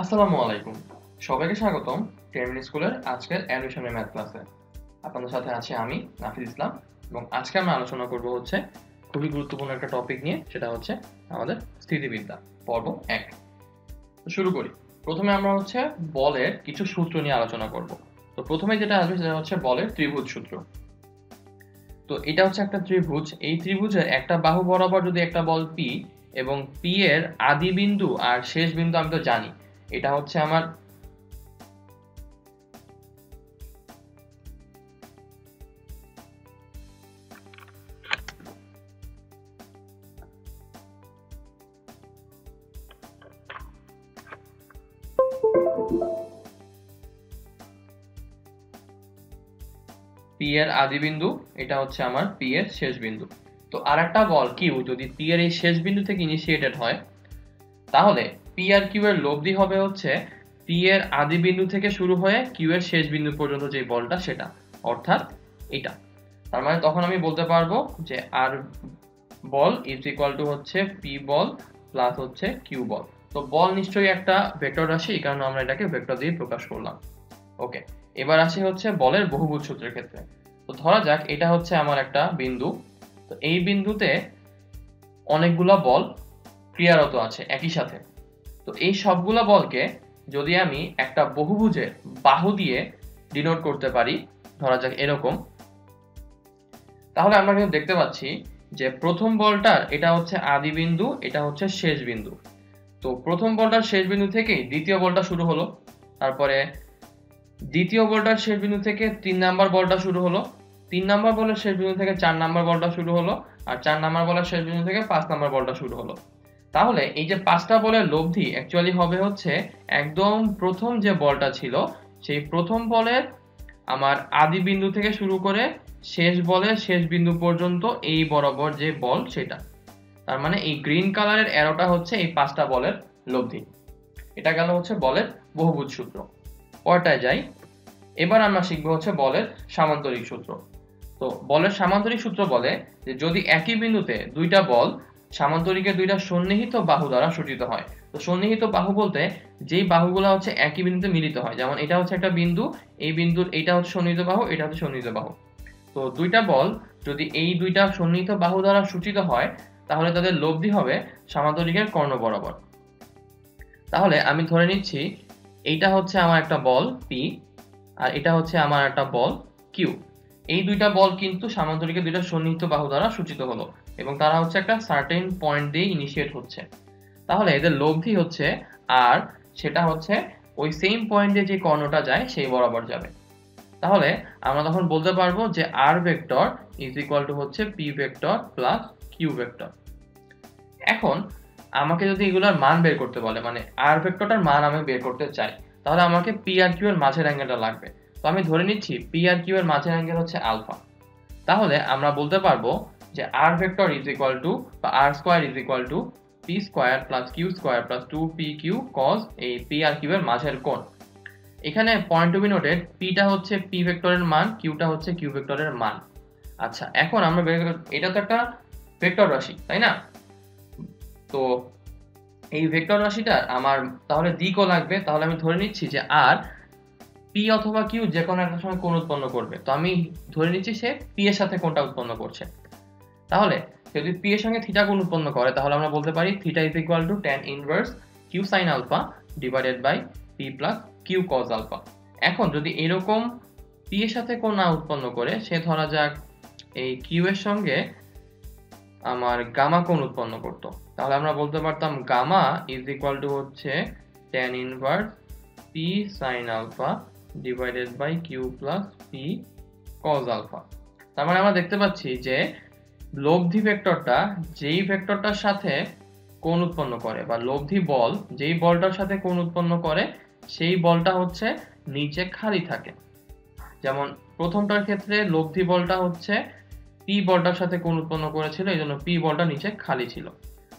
আসসালামু আলাইকুম। সবাইকে স্বাগতম 10 মিনিট স্কুলের আজকের অ্যাডমিশনের ম্যাথ ক্লাসে। আপনাদের সাথে আছি আমি নাফিজ ইসলাম এবং আজকে আমরা আলোচনা করব হচ্ছে খুবই গুরুত্বপূর্ণ একটা টপিক নিয়ে, সেটা হচ্ছে আমাদের স্থিতিবিদ্যা পর্ব 1। তো শুরু করি। প্রথমে আমরা হচ্ছে বলের কিছু সূত্র নিয়ে আলোচনা করব। তো প্রথমে যেটা আসবে সেটা হচ্ছে বলের ত্রিভুজ সূত্র। তো এটা হচ্ছে একটা ত্রিভুজ, এই ত্রিভুজের একটা বাহু বরাবর যদি একটা বল P এবং P এর আদি বিন্দু আর শেষ বিন্দু আমি তো জানি, এটা হচ্ছে আমার P এর আদি বিন্দু, এটা হচ্ছে আমার P এর শেষ বিন্দু। তো আরেকটা বল Q যদি P এর এই শেষ বিন্দু থেকে ইনিশিয়েটেড হয়, তাহলে P আর Q এর লব্ধি হবে হচ্ছে P এর আদি বিন্দু থেকে শুরু হয়ে Q এর শেষ বিন্দু পর্যন্ত যে বলটা সেটা, অর্থাৎ এটা। তার মানে তখন আমি বলতে পারবো যে আর বল ইজ ইকুয়াল টু হচ্ছে P বল প্লাস হচ্ছে Q বল। তো বল নিশ্চয়ই একটা ভেক্টর রাশি, এই কারণে আমরা এটাকে ভেক্টর দিয়ে প্রকাশ করলাম। ওকে, এবার আসি হচ্ছে বলের বহুভুজ সূত্রের ক্ষেত্রে। তো ধরা যাক এটা হচ্ছে আমার একটা বিন্দু। তো এই বিন্দুতে অনেকগুলা বল ক্রিয়ারত আছে একই সাথে। তো এই সবগুলা বলকে যদি আমি একটা বহুভুজের বাহু দিয়ে ডিনোট করতে পারি, ধরা যাক এরকম, তাহলে আমরা কিন্তু দেখতে পাচ্ছি যে প্রথম বলটার এটা হচ্ছে আদি বিন্দু, এটা হচ্ছে শেষ বিন্দু। তো প্রথম বলটার শেষ বিন্দু থেকেই দ্বিতীয় বলটা শুরু হলো, তারপরে দ্বিতীয় বলটার শেষ বিন্দু থেকে 3 নাম্বার বলটা শুরু হলো, 3 নাম্বার বলের শেষ বিন্দু থেকে 4 নাম্বার বলটা শুরু হলো, আর 4 নাম্বার বলের শেষ বিন্দু থেকে 5 নাম্বার বলটা শুরু হলো। তাহলে এই যে 5টা বলের লব্ধি অ্যাকচুয়ালি হবে হচ্ছে একদম প্রথম যে বলটা ছিল সেই প্রথম বলের আমার আদি বিন্দু থেকে শুরু করে শেষ বলের শেষ বিন্দু পর্যন্ত এই বরাবর যে বল সেটা। তার মানে এই গ্রিন কালারের অ্যারোটা হচ্ছে এই 5টা বলের লব্ধি। এটা গেল হচ্ছে বলের বহুভুজ সূত্র। পরটায় যাই। এবার আমরা শিখবো হচ্ছে বলের সামান্তরিক সূত্র। তো বলের সামান্তরিক সূত্র বলে যে যদি একই বিন্দুতে দুইটা বল সামান্তরিকের দুইটা সন্নিহিত বাহু দ্বারা সূচিত হয়। তো সন্নিহিত বাহু বলতে যেই বাহুগুলো হচ্ছে একই বিন্দুতে মিলিত হয়, যেমন এটা হচ্ছে একটা বিন্দু, এই বিন্দুর এটা হচ্ছে সন্নিহিত বাহু, এটা হচ্ছে সন্নিহিত বাহু। তো দুইটা বল যদি এই দুইটা সন্নিহিত বাহু দ্বারা সূচিত হয়, তাহলে তাদের লব্ধি হবে সামান্তরিকের কর্ণ বরাবর। তাহলে আমি ধরে নিচ্ছি এইটা হচ্ছে আমার একটা বল P আর এটা হচ্ছে আমার একটা বল Q। এই দুইটা বল কিন্তু সামান্তরিকের দুইটা সন্নিহিত বাহু দ্বারা সূচিত হলো এবং তারা হচ্ছে একটা সার্টেন পয়েন্ট দিয়ে ইনিশিয়েট হচ্ছে। তাহলে এদের লব্ধি হচ্ছে আর, সেটা হচ্ছে ওই সেম পয়েন্টে যে কর্ণটা যায় সেই বরাবর যাবে। তাহলে আমরা তখন বলতে পারবো যে R vector is equal to হচ্ছে P vector plus Q vector. এখন আমাকে যদি এগুলোর মান বের করতে বলে, মানে আর ভেক্টরটার মান আমি বের করতে চাই, তাহলে আমাকে P আর Q এর মাঝের অ্যাঙ্গেলটা লাগবে। তো আমি ধরে নিচ্ছি P আর Q এর মাঝের অ্যাঙ্গেল হচ্ছে আলফা। তাহলে আমরা বলতে পারবো যে R vector is equal to বা R square is equal to P square plus Q square plus 2PQ cos এই P আর Q এর মাঝের কোণ। এখানে পয়েন্ট টু বি নোটেড, Pটা হচ্ছে P ভেক্টরের মান, Qটা হচ্ছে Q ভেক্টরের মান। আচ্ছা, এখন আমরা এটা তো একটা ভেক্টর রাশি, তাই না? তো এই ভেক্টর রাশিটার আমার তাহলে দিকও লাগবে। তাহলে আমি ধরে নিচ্ছি যে আর P অথবা Q যে কোনো একটা সময় কোণ উৎপন্ন করবে। তো আমি ধরে নিচ্ছি সে P এর সাথে কোণটা উৎপন্ন করছে। তাহলে যদি P এর সঙ্গে থিটা কোণ উৎপন্ন করে, তাহলে আমরা বলতে পারি theta is equal to tan inverse Q sin alpha divided by P plus Q cos alpha. এখন যদি এরকম P এর সাথে কোণ না উৎপন্ন করে, সে ধরা যাক এই Q এর সঙ্গে আমার গামা কোণ উৎপন্ন করত, তাহলে আমরা বলতে পারতাম গামা ইজ ইকুয়াল টু হচ্ছে tan inverse P sin alpha divided by Q plus P cos alpha. তার মানে আমরা দেখতে পাচ্ছি যে লব্ধি ভেক্টরটা যেই ভেক্টরটার সাথে কোণ উৎপন্ন করে, বা লব্ধি বল যেই বলটার সাথে কোণ উৎপন্ন করে, সেই বলটা হচ্ছে নিচে খালি থাকে। যেমন প্রথমটার ক্ষেত্রে লব্ধি বলটা হচ্ছে P বলটার সাথে কোণ উৎপন্ন করেছিল, এই জন্য P বলটা নিচে খালি ছিল।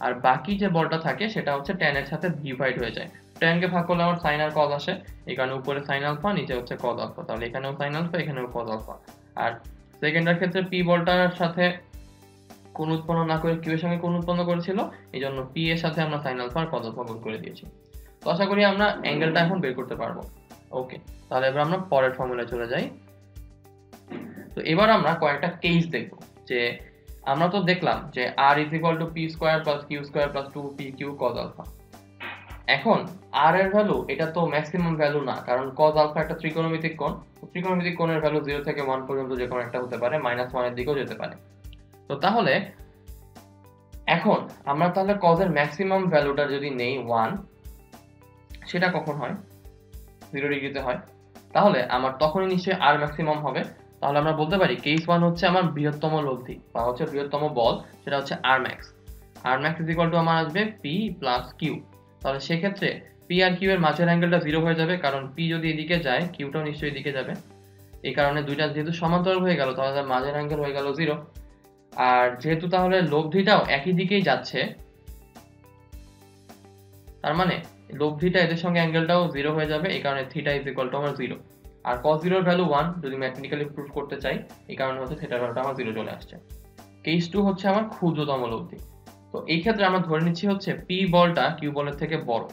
আর বাকি যে বলটা থাকে সেটা হচ্ছে tan এর সাথে ডিভাইড হয়ে যায়। tan কে ভাগ করলে আমার sin আর cos আসে, এই কারণে উপরে sin আলফা নিচে হচ্ছে cos আলফা। তাহলে এখানেও sin আলফা এখানেও cos আলফা। আর সেকেন্ডের ক্ষেত্রে P বলটার সাথে কোণ উৎপন্ন না করে Q এর সঙ্গে কোণ উৎপন্ন করেছিল, এই জন্য P এর সাথে আমরা sin আলফা আর cos আলফা গুণ করে দিয়েছি। তো আশা করি আমরা অ্যাঙ্গেলটা এখন বের করতে পারবো। ওকে, তাহলে এবার আমরা পরের ফর্মুলায় চলে যাই। তো এবার আমরা কয়েকটা কেস দেখব। যে আমরা তো দেখলাম যে r = p² + q² + 2pq cos alpha. এখন r এর ভ্যালু এটা তো ম্যাক্সিমাম ভ্যালু না, কারণ cos আলফা একটা ত্রিকোণমিতিক কোণ। ত্রিকোণমিতিক কোণের ভ্যালু 0 থেকে 1 পর্যন্ত যে কোনো একটা হতে পারে, -1 এর দিকেও যেতে পারে। তো তাহলে এখন আমরা তাহলে cos এর ম্যাক্সিমাম ভ্যালুটা যদি নেই 1, সেটা কখন হয়? 0 ডিগ্রিতে হয়। তাহলে আমার তখনই নিশ্চয়ই r ম্যাক্সিমাম হবে। তাহলে আমরা বলতে পারি কেস 1 হচ্ছে আমার বৃহত্তম লব্ধি বা হচ্ছে বৃহত্তম বল, সেটা হচ্ছে r max। r max = আমার আসবে p + q। তাহলে সেক্ষেত্রে p আর q এর মাঝের অ্যাঙ্গেলটা 0 হয়ে যাবে, কারণ p যদি এদিকে যায় q টাও নিশ্চয়ই এদিকে যাবে। এই কারণে দুইটা যেহেতু সমান্তরাল হয়ে গেল, তাহলে মাঝের অ্যাঙ্গেল হয়ে গেল 0। আর যেহেতু তাহলে লব্ধিটাও একই দিকেই যাচ্ছে, তার মানে লব্ধিটা এদের সঙ্গে অ্যাঙ্গেলটাও 0 হয়ে যাবে। এই কারণে থিটা = আমার 0। আর cos 0 এর ভ্যালু 1 যদি ম্যাথমেটিক্যালি প্রুফ করতে চাই, এই কারণে হচ্ছে থিটার ভ্যালুটা আমার 0 চলে আসছে। কেস 2 হচ্ছে আমার ক্ষুদ্রতম লব্ধি। তো এই ক্ষেত্রে আমরা ধরে নিচ্ছি হচ্ছে p বলটা q বলের থেকে বড়।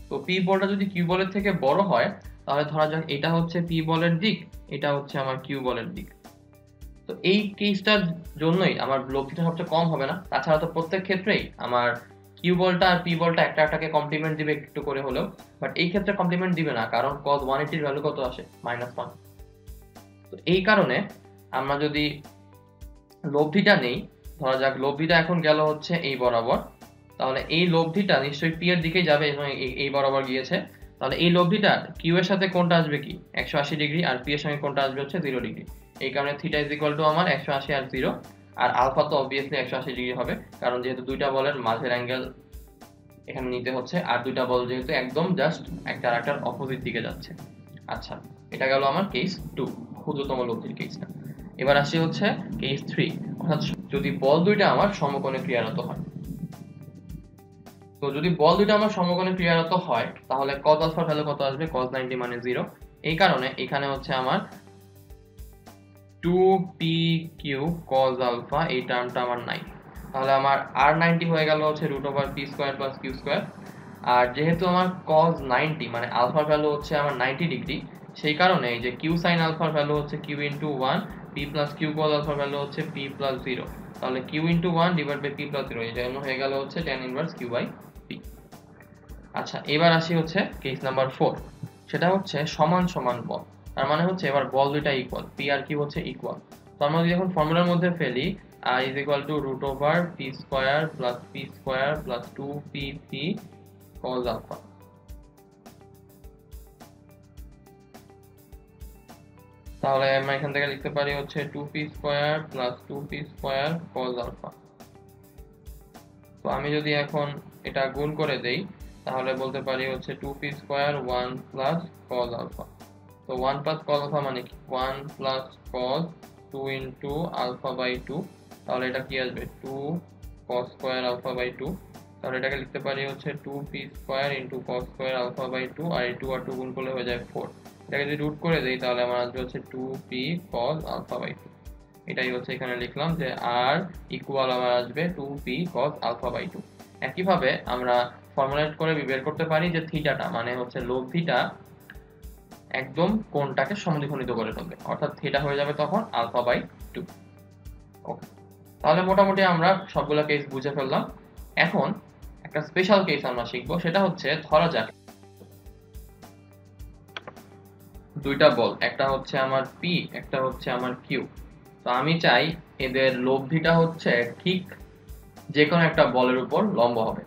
তো p বলটা যদি q বলের থেকে বড় হয়, তাহলে ধরা যাক এটা হচ্ছে p বলের দিক, এটা হচ্ছে আমার q বলের দিক। তো এই কেসটার জন্যই আমার লব্ধিটা সবচেয়ে কম হবে না। তাছাড়া তো প্রত্যেক ক্ষেত্রেই আমার q বলটা আর p বলটা একটা একটাকে কমপ্লিমেন্ট দিবে একটু করে হলেও, বাট এই ক্ষেত্রে কমপ্লিমেন্ট দিবে না, কারণ cos 180 এর ভ্যালু কত আসে? -1। তো এই কারণে আমরা যদি লব্ধিটা নেই, ধরা যাক লব্ধিটা এখন গেল হচ্ছে এই বরাবর, তাহলে এই লব্ধিটা নিশ্চয়ই p এর দিকে যাবে এবং এই বরাবর গিয়েছে। তাহলে এই লব্ধিটা q এর সাথে কোণটা আসবে কি? 180 ডিগ্রি, আর p এর সঙ্গে কোণটা আসবে হচ্ছে 0 ডিগ্রি। এই কারণে থিটা = আমার 180 আর 0। আর আলফা তো অবভিয়াসলি 180 ডিগ্রি হবে, কারণ যেহেতু দুইটা বলের মাঝের অ্যাঙ্গেল এখানে নিতে হচ্ছে, আর দুইটা বল যেহেতু একদম জাস্ট একটা আরেকটার অপোজিট দিকে যাচ্ছে। আচ্ছা, এটা গেল আমার কেস 2, ক্ষুদ্রতম লব্ধির কেসটা। এবার আসি হচ্ছে কেস 3, অর্থাৎ যদি বল দুইটা আমার সমকোণে ক্রিয়ারত হয়। তো যদি বল দুইটা আমার সমকোণে ক্রিয়ারত হয়, তাহলে cos আলফার ভ্যালু কত আসবে? cos 90 মানে 0। এই কারণে এখানে হচ্ছে আমার 2pq cos আলফা এই টার্মটা আমার নাই। তাহলে আমার r90 হয়ে গেল হচ্ছে √p² + q²। আর যেহেতু আমার cos 90 মানে আলফার ভ্যালু হচ্ছে আমার 90 ডিগ্রি, সেই কারণে এই যে q sin আলফার ভ্যালু হচ্ছে q * 1, p + q cos আলফার ভ্যালু হচ্ছে p + 0। তাহলে q * 1 / p + 0, এই জন্য হয়ে গেল হচ্ছে tan ইনভার্স q/p। আচ্ছা, এবার আসি হচ্ছে কেস নাম্বার 4, সেটা হচ্ছে সমান সমান বল। তার মানে হচ্ছে এবার বল দুইটা ইকুয়াল, p আর q হচ্ছে ইকুয়াল। তো আমরা যদি এখন ফর্মুলার মধ্যে ফেলি, r = √p² + p² + 2pp cos alpha. তাহলে আমরা এখান থেকে লিখতে পারি হচ্ছে 2p² + 2p² cos আলফা। তো আমি যদি এখন এটা গুণ করে দেই, তাহলে বলতে পারি হচ্ছে 2p² 1 + cos আলফা। তো 1 + cos আলফা মানে কি? 1 + cos 2 * alpha/2। তাহলে এটা কি আসবে? 2 cos² alpha/2। তাহলে এটাকে লিখতে পারি হচ্ছে 2p² * cos² alpha/2, আর এই 2 আর 2 গুণ করলে হয়ে যায় 4। এটাকে যদি রুট করে দেই, তাহলে আমার আসবে হচ্ছে 2p cos alpha/2। এটাই হচ্ছে এখানে লিখলাম যে r ইকুয়াল আমার আসবে 2p cos alpha/2। একইভাবে আমরা ফর্মুলেট করে বের করতে পারি যে থিটাটা মানে হচ্ছে লব্ধিটা একদম কোণটাকে সমদ্বিখণ্ডিত করে ফেলবে, অর্থাৎ থিটা হয়ে যাবে তখন α/2। ওকে, তাহলে মোটামুটি আমরা সবগুলো কেস বুঝে ফেললাম। এখন একটা স্পেশাল কেস আমরা শিখব, সেটা হচ্ছে ধরা যাক দুইটা বল, একটা হচ্ছে আমার p, একটা হচ্ছে আমার q। তো আমি চাই এদের লব্ধিটা হচ্ছে ঠিক যে কোনো একটা বলের উপর লম্ব হবে।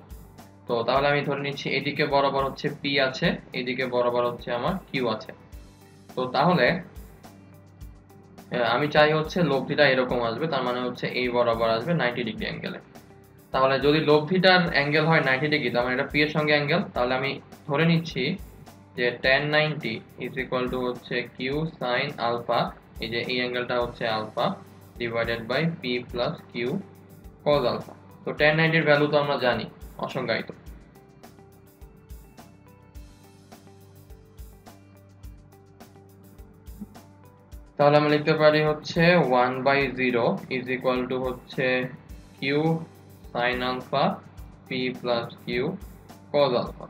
তো তাহলে আমি ধরে নিচ্ছি এদিকে বরাবর হচ্ছে p আছে, এদিকে বরাবর হচ্ছে আমার q আছে। তো তাহলে আমি চাই হচ্ছে লব্ধিটা এরকম আসবে, তার মানে হচ্ছে এই বরাবর আসবে 90 ডিগ্রি অ্যাঙ্গেলে। তাহলে যদি লব্ধিটার অ্যাঙ্গেল হয় 90 ডিগ্রি, তার মানে এটা p এর সঙ্গে অ্যাঙ্গেল। তাহলে আমি ধরে নিচ্ছি যে tan 90 = হচ্ছে q sin আলফা, এই যে এই অ্যাঙ্গেলটা হচ্ছে alpha, divided by p + q cos alpha. তো tan 90 এর ভ্যালু তো আমরা জানি, অসংজ্ঞায়িত। তাহলে আমরা লিখতে পারি হচ্ছে 1/0 = হচ্ছে q sin alpha p + q cos alpha.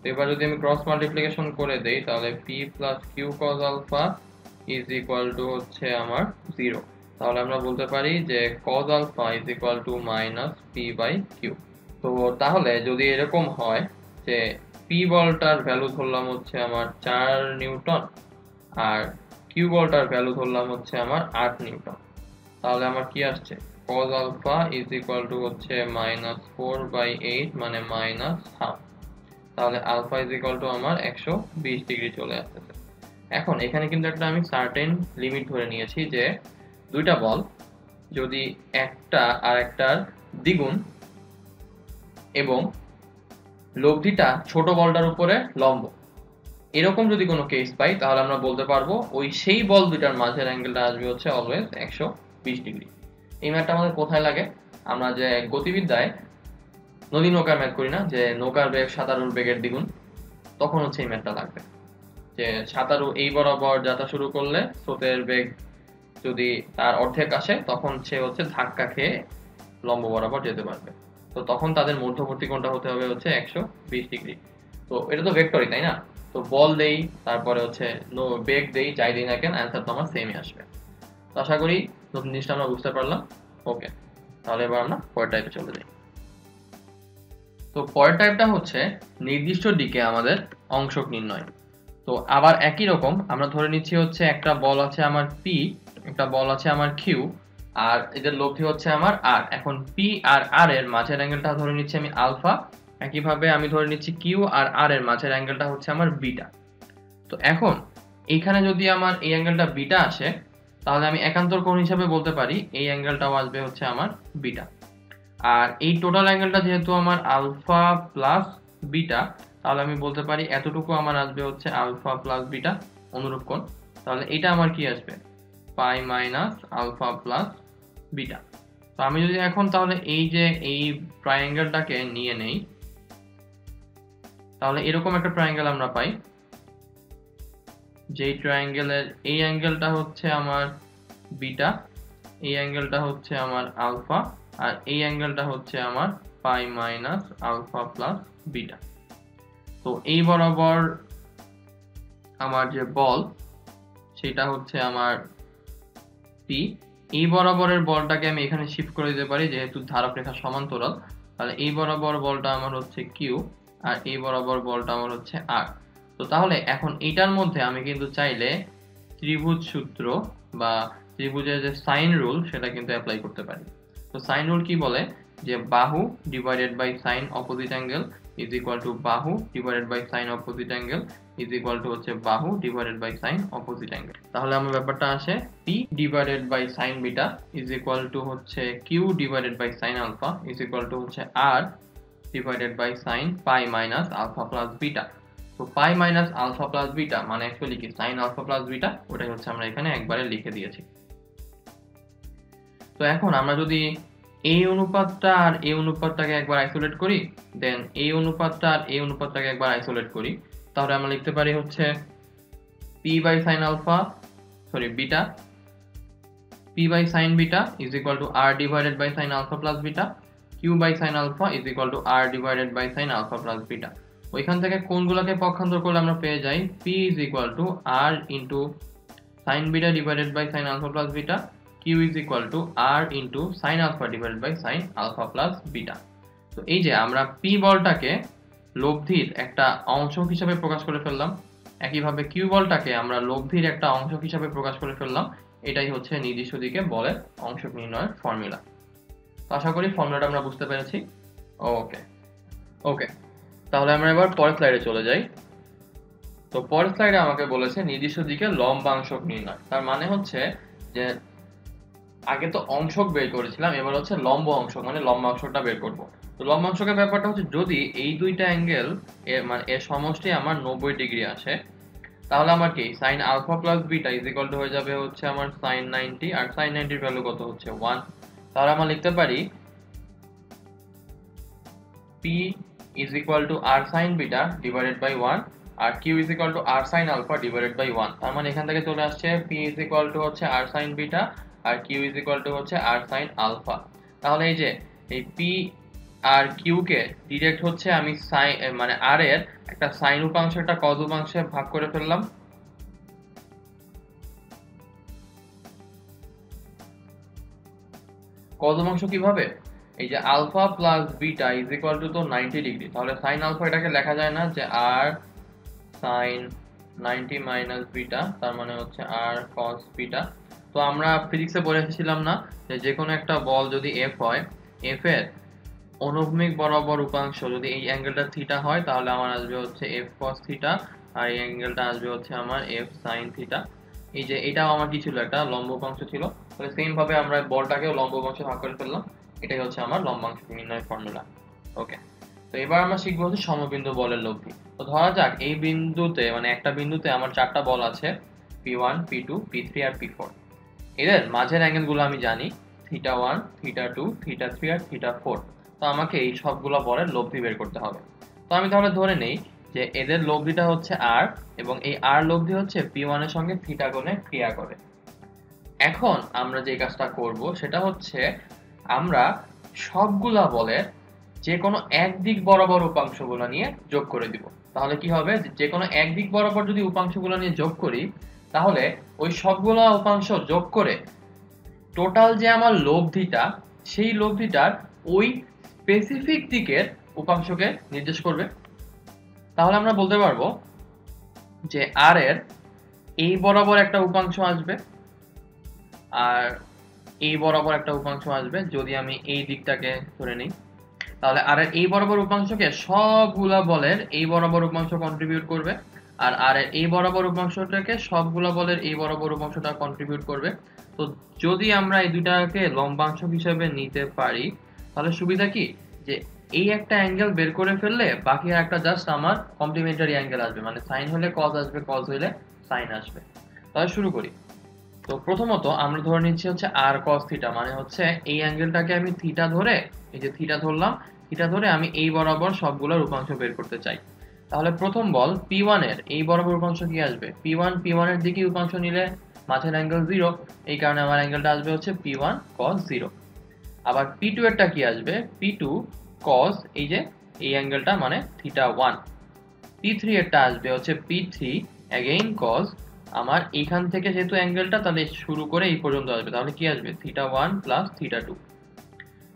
তো এবার যদি আমি ক্রস মাল্টিপ্লিকেশন করে দেই তাহলে p plus q cos alpha is equal to হচ্ছে আমার 0। তাহলে আমরা বলতে পারি যে cos alpha is equal to minus p by q. তো তাহলে যদি এরকম হয় যে পি বলটার ভ্যালু ধরলাম হচ্ছে আমার 4 নিউটন আর কিউ বলটার ভ্যালু ধরলাম হচ্ছে আমার 8 নিউটন, তাহলে আমার কি আসছে cos alpha is equal to হচ্ছে মাইনাস 4/8 মানে মাইনাস হাফ। তাহলে আলফা ইজ ইকুয়াল টু আমার 120 ডিগ্রি চলে আসতেছে। এখন এখানে কিন্তু একটা আমি সার্টেন লিমিট ধরে নিয়েছি যে দুইটা বল যদি একটা আর একটার দ্বিগুণ এবং লব্ধিটা ছোট বলটার উপরে লম্ব, এরকম যদি কোনো কেস পাই তাহলে আমরা বলতে পারবো ওই সেই বল দুইটার মাঝের অ্যাঙ্গেলটা আসবে হচ্ছে অলওয়েজ 120 ডিগ্রি। এই ম্যাথটা আমাদের কোথায় লাগে? আমরা যে গতিবিদ্যায় নদী নৌকার ম্যাথ করি না, যে নৌকার বেগ সাঁতারুর বেগের দ্বিগুণ, তখন হচ্ছে এই ম্যাথটা লাগবে। যে সাঁতারু এই বরাবর যাত্রা শুরু করলে স্রোতের বেগ যদি তার অর্ধেক আসে তখন সে হচ্ছে ধাক্কা খেয়ে লম্ব বরাবর যেতে পারবে। তো তখন তাদের মধ্যবর্তী কোণটা হতে হবে হচ্ছে 120 ডিগ্রি। তো এটা তো ভেক্টরই, তাই না? তো বল দেই, তারপরে হচ্ছে বেগ দেই, যাই দেই না কেন অ্যান্সার তো আমার সেমই আসবে। তো আশা করি নতুন জিনিসটা আমরা বুঝতে পারলাম। ওকে, তাহলে এবার আমরা পরের টাইপে চলে যাই। তো পরের টাইপটা হচ্ছে নির্দিষ্ট দিকে আমাদের অংশক নির্ণয়। তো আবার একই রকম আমরা ধরে নিচ্ছি হচ্ছে একটা বল আছে আমার পি, একটা বল আছে আমার কিউ, আর এদের লব্ধি হচ্ছে আমার আর। এখন পি আর আর এর মাঝের অ্যাঙ্গেলটা ধরে নিচ্ছি আমি আলফা, একইভাবে আমি ধরে নিচ্ছি কিউ আর আর এর মাঝের অ্যাঙ্গেলটা হচ্ছে আমার বিটা। তো এখন এইখানে যদি আমার এই অ্যাঙ্গেলটা বিটা আসে তাহলে আমি একান্তর কোণ হিসাবে বলতে পারি এই অ্যাঙ্গেলটাও আসবে হচ্ছে আমার বিটা। আর এই টোটাল অ্যাঙ্গেলটা যেহেতু আমার আলফা প্লাস বিটা, তাহলে আমি বলতে পারি এতটুকু আমার আসবে হচ্ছে আলফা প্লাস বিটা অনুরূপ কোণ। তাহলে এটা আমার কি আসবে pi minus alpha plus beta. তো আমি যদি এখন তাহলে এই যে এই ট্রায়াঙ্গেলটাকে নিয়ে নেই, তাহলে এরকম একটা ট্রায়াঙ্গেল আমরা পাই, যেই ট্রায়াঙ্গেলের এই অ্যাঙ্গেলটা হচ্ছে আমার বিটা, এই অ্যাঙ্গেলটা হচ্ছে আমার আলফা, আর এই অ্যাঙ্গেলটা হচ্ছে আমার পাই মাইনাস আলফা প্লাস বিটা। তো এই বরাবর আমার যে বল সেটা হচ্ছে আমার পি, এই বরাবরের বলটাকে আমি এখানে শিফট করে দিতে পারি যেহেতু ধারক রেখা সমান্তরাল। তাহলে এই বরাবর বলটা আমার হচ্ছে কিউ আর এই বরাবর বলটা আমার হচ্ছে আর। তো তাহলে এখন এইটার মধ্যে আমি কিন্তু চাইলে ত্রিভুজ সূত্র বা ত্রিভুজের যে সাইন রুল সেটা কিন্তু অ্যাপ্লাই করতে পারি। তো সাইন রুল কি বলে যে বাহু divided by sine opposite angle is equal to বাহু divided by sine opposite angle is equal to হচ্ছে বাহু divided by sine opposite angle. তাহলে আমার ব্যাপারটা আসে p divided by sine beta is equal to হচ্ছে q divided by sine alpha is equal to হচ্ছে আর divided by sine pi minus alpha plus beta. তো pi minus alpha plus beta মানে actually কি sine alpha plus beta, ওটাই হচ্ছে আমরা এখানে একবারে লিখে দিয়েছি। তো এখন আমরা যদি এই অনুপাতটা আর এই অনুপাতটাকে একবার আইসোলেট করি, দেন এই অনুপাতটা আর এই অনুপাতটাকে একবার আইসোলেট করি, তাহলে আমরা লিখতে পারি হচ্ছে p by sine alpha sorry beta, p by sine beta is equal to R divided by sine alpha plus beta, q by sine alpha is equal to R divided by sine alpha plus beta. ওইখান থেকে কোণগুলোকে পক্ষান্তর করলে আমরা পেয়ে যাই p is equal to r into sine beta divided by sine alpha plus beta, q is equal to r into sine alpha divided by sine alpha plus beta. তো এই যে আমরা পি বলটাকে লব্ধির একটা অংশক হিসাবে প্রকাশ করে ফেললাম, একইভাবে কিউ বলটাকে আমরা লব্ধির একটা অংশক হিসাবে প্রকাশ করে ফেললাম। এটাই হচ্ছে নির্দিষ্ট দিকে বলের অংশক নির্ণয়ের ফর্মুলা। তো আশা করি ফর্মুলাটা আমরা বুঝতে পেরেছি। ওকে ওকে, তাহলে আমরা এবার পরের স্লাইডে চলে যাই। তো পরের স্লাইডে আমাকে বলেছে নির্দিষ্ট দিকে লম্বাংশক নির্ণয়। তার মানে হচ্ছে যে আগে তো অংশক বের করেছিলাম, এবার হচ্ছে লম্ব অংশক মানে লম্বাংশটা বের করব। তো লম্বাংশকের ব্যাপারটা হচ্ছে যদি এই দুইটা অ্যাঙ্গেল মানে এর সমষ্টি আমার 90 ডিগ্রি আসে, তাহলে আমার কি sine alpha plus beta is equal to হয়ে যাবে হচ্ছে আমার সাইন 90, আর সাইন 90 এর ভ্যালু কত হচ্ছে 1। তাহলে আমরা লিখতে পারি p is equal to r sin beta divided by 1 R q is equal to r sin alpha divided by 1। তার মানে এখান থেকে চলে আসছে p is equal to হচ্ছে r sin beta R q is equal to হচ্ছে r sin alpha। তাহলে এই যে এই p আর কিউ কে ডিরেক্ট হচ্ছে আমি সাইন মানে আর এর একটা সাইন উপাংশ একটা কজ উপাংশে ভাগ করে ফেললাম। কজ উপাংশ কিভাবে? এই যে alpha plus beta is equal to তো 90 ডিগ্রি, তাহলে সাইন আলফা এটাকে লেখা যায় না যে আর সাইন 90 মাইনাস বিটা, তার মানে হচ্ছে আর কস বিটা। তো আমরা ফিজিক্সে পড়ে এসেছিলাম না যে কোনো একটা বল যদি এফ হয়, এফ এর অনুভূমিক বরাবর উপাংশ যদি এই অ্যাঙ্গেলটা থিটা হয় তাহলে আমার আসবে হচ্ছে এফ কস থিটা, আর এই অ্যাঙ্গেলটা আসবে হচ্ছে আমার এফ সাইন থিটা। এই যে এটাও আমার কি ছিল, একটা লম্ব উপাংশ ছিল, তাহলে সেম ভাবে আমরা বলটাকেও লম্ব উপাংশে ভাগ করে ফেললাম। এটাই হচ্ছে আমার লম্বাংশ নির্ণয় ফর্মুলা। ওকে, তো এবার আমরা শিখবো হচ্ছে সমবিন্দু বলের লব্ধি। তো ধরা যাক এই বিন্দুতে মানে একটা বিন্দুতে আমার চারটা বল আছে, P1 P2 P3 আর P4। এদের মাঝের অ্যাঙ্গেলগুলো আমি জানি, θ1 θ2 θ3 আর θ4। তো আমাকে এই সবগুলো বলের লব্ধি বের করতে হবে। তো আমি তাহলে ধরে নেই যে এদের লব্ধিটা হচ্ছে r, এবং এই r লব্ধি হচ্ছে P1 এর সঙ্গে θ কোণে ক্রিয়া করে। এখন আমরা যে কাজটা করব সেটা হচ্ছে আমরা সবগুলা বলের যে কোনো এক দিক বরাবর উপাংশগুলো নিয়ে যোগ করে দিব। তাহলে কি হবে, যে কোনো এক দিক বরাবর যদি উপাংশগুলো নিয়ে যোগ করি তাহলে ওই সবগুলা উপাংশ যোগ করে টোটাল যে আমার লব্ধিটা, সেই লব্ধিটার ওই স্পেসিফিক দিকের উপাংশকে নির্দেশ করবে। তাহলে আমরা বলতে পারবো যে আর এর এই বরাবর একটা উপাংশ আসবে আর এই বরাবর একটা উপাংশ আসবে, যদি আমি এই দিকটাকে ধরে নিই। তাহলে আর এর এই বরাবর উপাংশকে সবগুলা বলের এই বরাবর উপাংশ কন্ট্রিবিউট করবে, আর আর এর এই বরাবর উপাংশটাকে সবগুলা বলের এই বরাবর উপাংশটা কন্ট্রিবিউট করবে। তো যদি আমরা এই দুটাকে লম্বাংশ হিসেবে নিতে পারি তাহলে সুবিধা কি, যে এই একটা অ্যাঙ্গেল বের করে ফেললে বাকি একটা জাস্ট আমার কমপ্লিমেন্টারি অ্যাঙ্গেল আসবে, মানে সাইন হলে কজ আসবে, কজ হলে সাইন আসবে। তাহলে শুরু করি। তো প্রথমত আমরা ধরে নিচ্ছি হচ্ছে আর কস থিটা, মানে হচ্ছে এই অ্যাঙ্গেলটাকে আমি থিটা ধরে, এই যে থিটা ধরলাম, থিটা ধরে আমি এই বরাবর সবগুলোর উপাংশ বের করতে চাই। তাহলে প্রথম বল P1 এর এই বরাবর উপাংশ কি আসবে, P1 এর দিকে উপাংশ নিলে মাঝের অ্যাঙ্গেল 0, এই কারণে আমার অ্যাঙ্গেলটা আসবে হচ্ছে P1 cos 0। আবার P2 এরটা কি আসবে, P2 cos এই যে এই অ্যাঙ্গেলটা মানে θ1। P3 এরটা আসবে হচ্ছে P3 again cos, আমার এইখান থেকে যেহেতু অ্যাঙ্গেলটা তাহলে শুরু করে এই পর্যন্ত আসবে, তাহলে কি আসবে θ1 প্লাস θ2।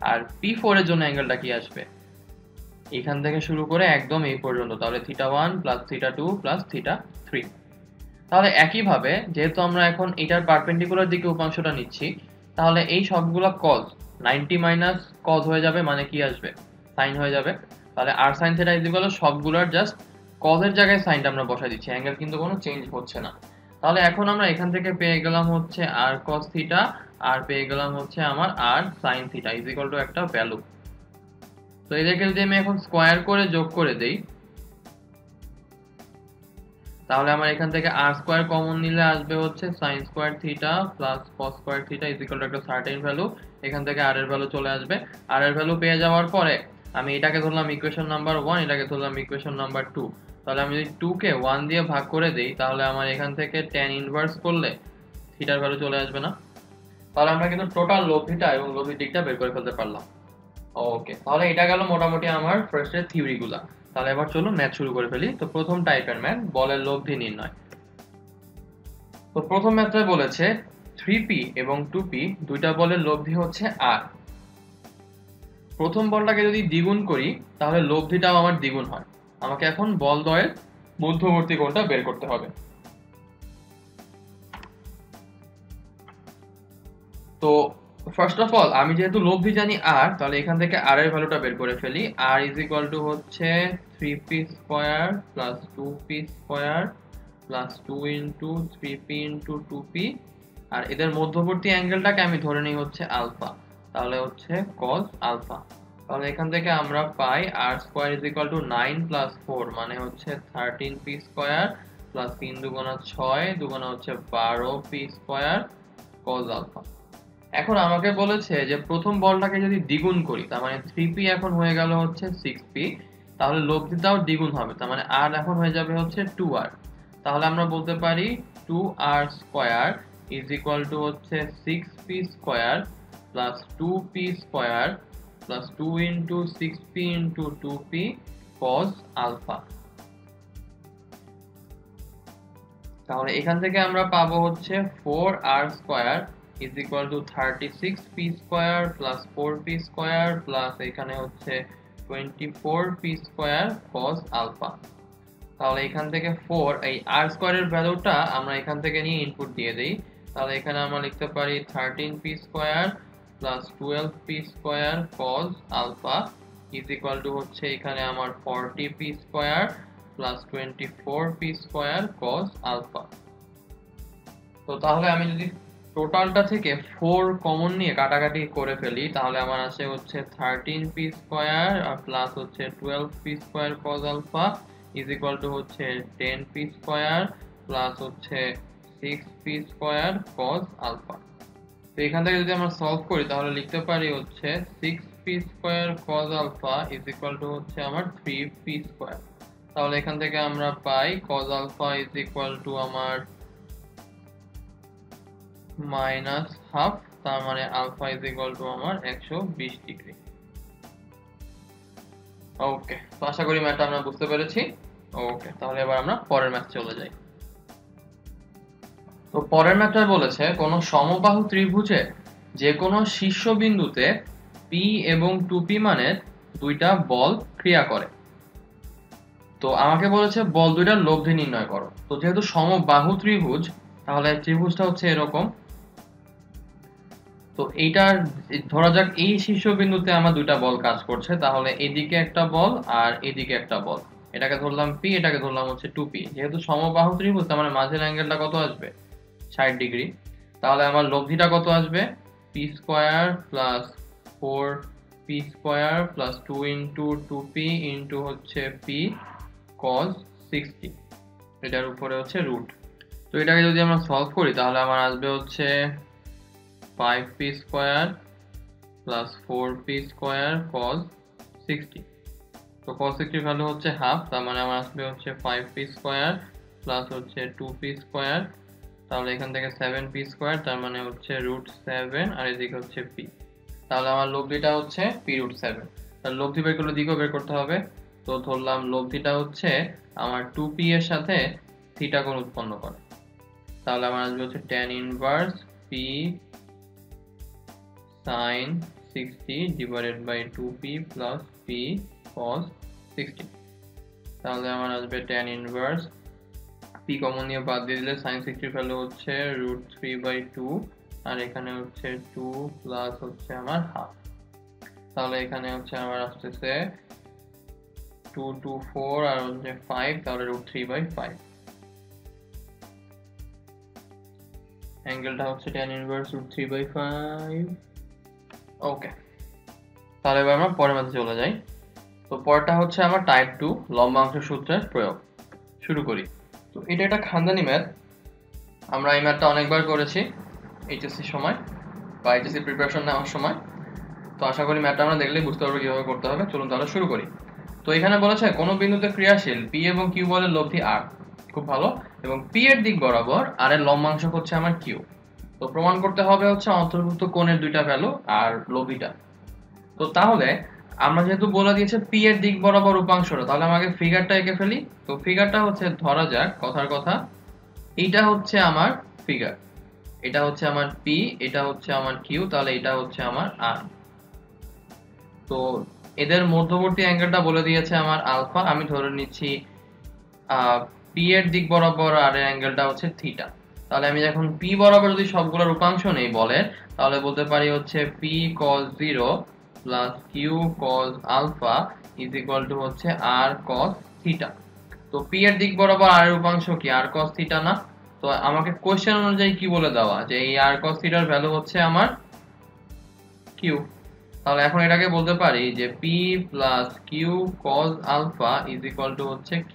আর P4 এর জন্য অ্যাঙ্গেলটা কি আসবে, এখান থেকে শুরু করে একদম এই পর্যন্ত, তাহলে θ1 প্লাস θ2 প্লাস θ3। তাহলে একইভাবে যেহেতু আমরা এখন এটার পারপেন্ডিকুলার দিকে উপাংশটা নিচ্ছি, তাহলে এই সবগুলা কজ 90 মাইনাস কজ হয়ে যাবে, মানে কি আসবে, সাইন হয়ে যাবে। তাহলে আর সাইন থিটা ইজ ইকুয়াল সবগুলোর জাস্ট কজের জায়গায় সাইনটা আমরা বসাই দিচ্ছি, অ্যাঙ্গেল কিন্তু কোনো চেঞ্জ হচ্ছে না। তাহলে এখন আমরা এখান থেকে পেয়ে গেলাম হচ্ছে আর কস থিটা, আর পেয়ে গেলাম হচ্ছে আমার R sine theta is equal to একটা ভ্যালু। তো এদেরকে যদি আমি এখন স্কোয়ার করে যোগ করে দেই তাহলে আমার এখান থেকে আর স্কোয়ার কমন নিলে আসবে হচ্ছে sine square theta plus cos square theta is equal to একটা সার্টেন ভ্যালু। এখান থেকে আর এর ভ্যালু চলে আসবে। আর এর ভ্যালু পেয়ে যাওয়ার পরে আমি এটাকে ধরলাম ইকুয়েশন নাম্বার 1, এটাকে ধরলাম ইকুয়েশন নাম্বার 2। তাহলে আমি যদি 2 কে 1 দিয়ে ভাগ করে দেই তাহলে আমার এখান থেকে tan ইনভার্স করলে থিটার ভ্যালু চলে আসবে না। তাহলে আমরা কিন্তু টোটাল লব্ধিটা এবং লব্ধির দিকটা বের করে ফেলতে পারলাম। ওকে, তাহলে এটা গেল মোটামুটি আমার ফার্স্টের থিওরিগুলা। তাহলে এবার চলো ম্যাথ শুরু করে ফেলি। তো প্রথম টাইপের ম্যাথ, বলের লব্ধি নির্ণয়। তো প্রথম ম্যাথটায় বলেছে 3p এবং 2p দুইটা বলের লব্ধি হচ্ছে r। প্রথম বলটাকে যদি দ্বিগুণ করি তাহলে লব্ধিটাও আমার দ্বিগুণ হয়। আমাকে এখন বল দ্বয়ের মধ্যবর্তী কোণটা বের করতে হবে। তো ফার্স্ট অফ অল আমি যেহেতু লব্ধি জানি r, তাহলে এখান থেকে r এর ভ্যালুটা বের করে ফেলি। r ইজ ইকুয়াল টু হচ্ছে 3p square plus 2p square plus 2 into 3p into 2p, আর এদের মধ্যবর্তী অ্যাঙ্গেলটাকে আমি ধরে নিই হচ্ছে আলফা, তাহলে হচ্ছে cos আলফা। তাহলে এখান থেকে আমরা পাই r square is equal two 9 plus 4 মানে হচ্ছে 13p স্কয়ার প্লাস 3 দুগুণা 6 দুগুণা হচ্ছে 12p স্কয়ার cos আলফা। এখন আমাকে বলেছে যে প্রথম বলটাকে যদি দ্বিগুণ করি, তার মানে 3p এখন হয়ে গেল হচ্ছে 6p, তাহলে লব্ধিটাও দ্বিগুণ হবে, তার মানে r এখন হয়ে যাবে হচ্ছে 2r। তাহলে আমরা বলতে পারি 2r square is equal to হচ্ছে 6p square plus 2p square plus 2 into 6p into 2p cos alpha. তাহলে এখান থেকে আমরা পাবো হচ্ছে 4r square is equal to 36p square plus 4p square plus এখানে হচ্ছে 24p স্কয়ার cos আলফা। তাহলে এখান থেকে 4 এই r স্কয়ারের ভ্যালুটা আমরা এখান থেকে নিয়ে ইনপুট দিয়ে দেই। তাহলে এখানে আমরা লিখতে পারি 13p square plus 12p square cos alpha is equal to হচ্ছে এখানে আমার 40p square plus 24p square cos alpha. তো তাহলে আমি যদি টোটালটা থেকে 4 কমন নিয়ে কাটাকাটি করে ফেলি তাহলে আমার আসে হচ্ছে 13p স্কয়ার আর প্লাস হচ্ছে 12p square cos alpha is equal to হচ্ছে 10p স্কয়ার প্লাস হচ্ছে 6p স্কয়ার cos আলফা। তো এখান থেকে যদি আমরা সলভ করি তাহলে লিখতে পারি হচ্ছে 6p square cos alpha is equal to হচ্ছে আমার 3p স্কয়ার। তাহলে এখান থেকে আমরা পাই cos alpha is equal to আমার মাইনাস হাফ, তার মানে আলফা ইজ ইকুয়াল টু আমার 120 ডিগ্রি। ওকে, তো আশা করি ম্যাথটা আমরা বুঝতে পেরেছি। ওকে, তাহলে এবার আমরা পরের ম্যাথ চলে যাই। তো পরের ম্যাথটা বলেছে কোন সমবাহু ত্রিভুজে যে কোনো শীর্ষবিন্দুতে p এবং 2p মানের দুইটা বল ক্রিয়া করে। তো আমাকে বলেছে বল দুইটার লব্ধি নির্ণয় করো। তো যেহেতু সমবাহু ত্রিভুজ তাহলে ত্রিভুজটা হচ্ছে এরকম। তো এইটার ধরা যাক এই শীর্ষবিন্দুতে আমার দুইটা বল কাজ করছে, তাহলে এদিকে একটা বল আর এদিকে একটা বল, এটাকে ধরলাম p, এটাকে ধরলাম হচ্ছে 2p। যেহেতু সমবাহু ত্রিভুজ তার মানে মাঝের অ্যাঙ্গেলটা কত আসবে 60 ডিগ্রি। তাহলে আমার লব্ধিটা কত আসবে p square plus 4p square plus 2 into 2p into হচ্ছে p cos 60, এটার উপরে হচ্ছে রুট। তো এটাকে যদি আমরা সলভ করি তাহলে আমার আসবে হচ্ছে 5p square plus 4p square cos 60। তো cos 60 ভ্যালু হচ্ছে হাফ, তার মানে আমার আসবে হচ্ছে 5p স্কয়ার প্লাস হচ্ছে 2p স্কয়ার, তাহলে এখান থেকে 7p স্কয়ার, তার মানে হচ্ছে √7 আর এদিকে হচ্ছে p। তাহলে আমার লব্ধিটা হচ্ছে p√7। তার লব্ধি বের করলে দিকও বের করতে হবে। তো ধরলাম লব্ধিটা হচ্ছে আমার 2p এর সাথে থিটা কোণ উৎপন্ন করে। তাহলে আমার আসবে হচ্ছে tan inverse p sin 60 divided by 2p plus p cos 60। তাহলে আমার আসবে tan ইনভার্স p কমন নিয়ে বাদ দিয়ে দিলে sin 60 ভ্যালু হচ্ছে √3/2 আর এখানে হচ্ছে 2 প্লাস হচ্ছে আমার হাফ। তাহলে এখানে হচ্ছে আমার আসতেছে 2 2 4 আর হচ্ছে 5, তাহলে √3/5। অ্যাঙ্গেলটা হচ্ছে tan ইনভার্স √3/5। ওকে, তাহলে এবার আমরা পরের ম্যাথে চলে যাই। তো পরেরটা হচ্ছে আমার টাইপ 2 লম্বাংশ সূত্রের প্রয়োগ। শুরু করি। তো এটা একটা খানদানি ম্যাথ, আমরা এই ম্যাথটা অনেকবার করেছি এইচএসসি সময় বা এইচএসসি প্রিপারেশন নেওয়ার সময়। তো আশা করি ম্যাথটা আমরা দেখলেই বুঝতে পারবো কিভাবে করতে হবে। চলুন তাহলে শুরু করি। তো এখানে বলেছে কোনো বিন্দুতে ক্রিয়াশীল p এবং q বলের লব্ধি r, খুব ভালো, এবং p এর দিক বরাবর r এর লম্বাংশ হচ্ছে আমার q। তো প্রমাণ করতে হবে হচ্ছে অন্তর্ভুক্ত কোণের দুইটা ভ্যালু আর লব্ধিটা। তো তাহলে আমরা যেহেতু বলে দিয়েছে p এর দিক বরাবর উপাংশটা, তাহলে আমাকে ফিগারটা এঁকে ফেলি। তো ফিগারটা হচ্ছে ধরা যাক কথার কথা এইটা হচ্ছে আমার ফিগার, এটা হচ্ছে আমার p, এটা হচ্ছে আমার q, তাহলে এটা হচ্ছে আমার r। তো এদের মধ্যবর্তী অ্যাঙ্গেলটা বলে দিয়েছে আমার আলফা, আমি ধরে নিচ্ছি p এর দিক বরাবর r এর অ্যাঙ্গেলটা হচ্ছে থিটা। তাহলে আমি যখন p বরাবর যদি সবগুলোর উপাংশ নেই বলের, তাহলে বলতে পারি হচ্ছে p cos 0 plus q cos alpha is equal to হচ্ছে r cos থিটা। তো p এর দিক বরাবর r এর উপাংশ কি r cos থিটা না? তো আমাকে কোশ্চেন অনুযায়ী কি বলে দেওয়া যে এই r cos থিটার ভ্যালু হচ্ছে আমার q। তাহলে এখন এটাকে বলতে পারি যে p plus q cos alpha is equal to হচ্ছে q।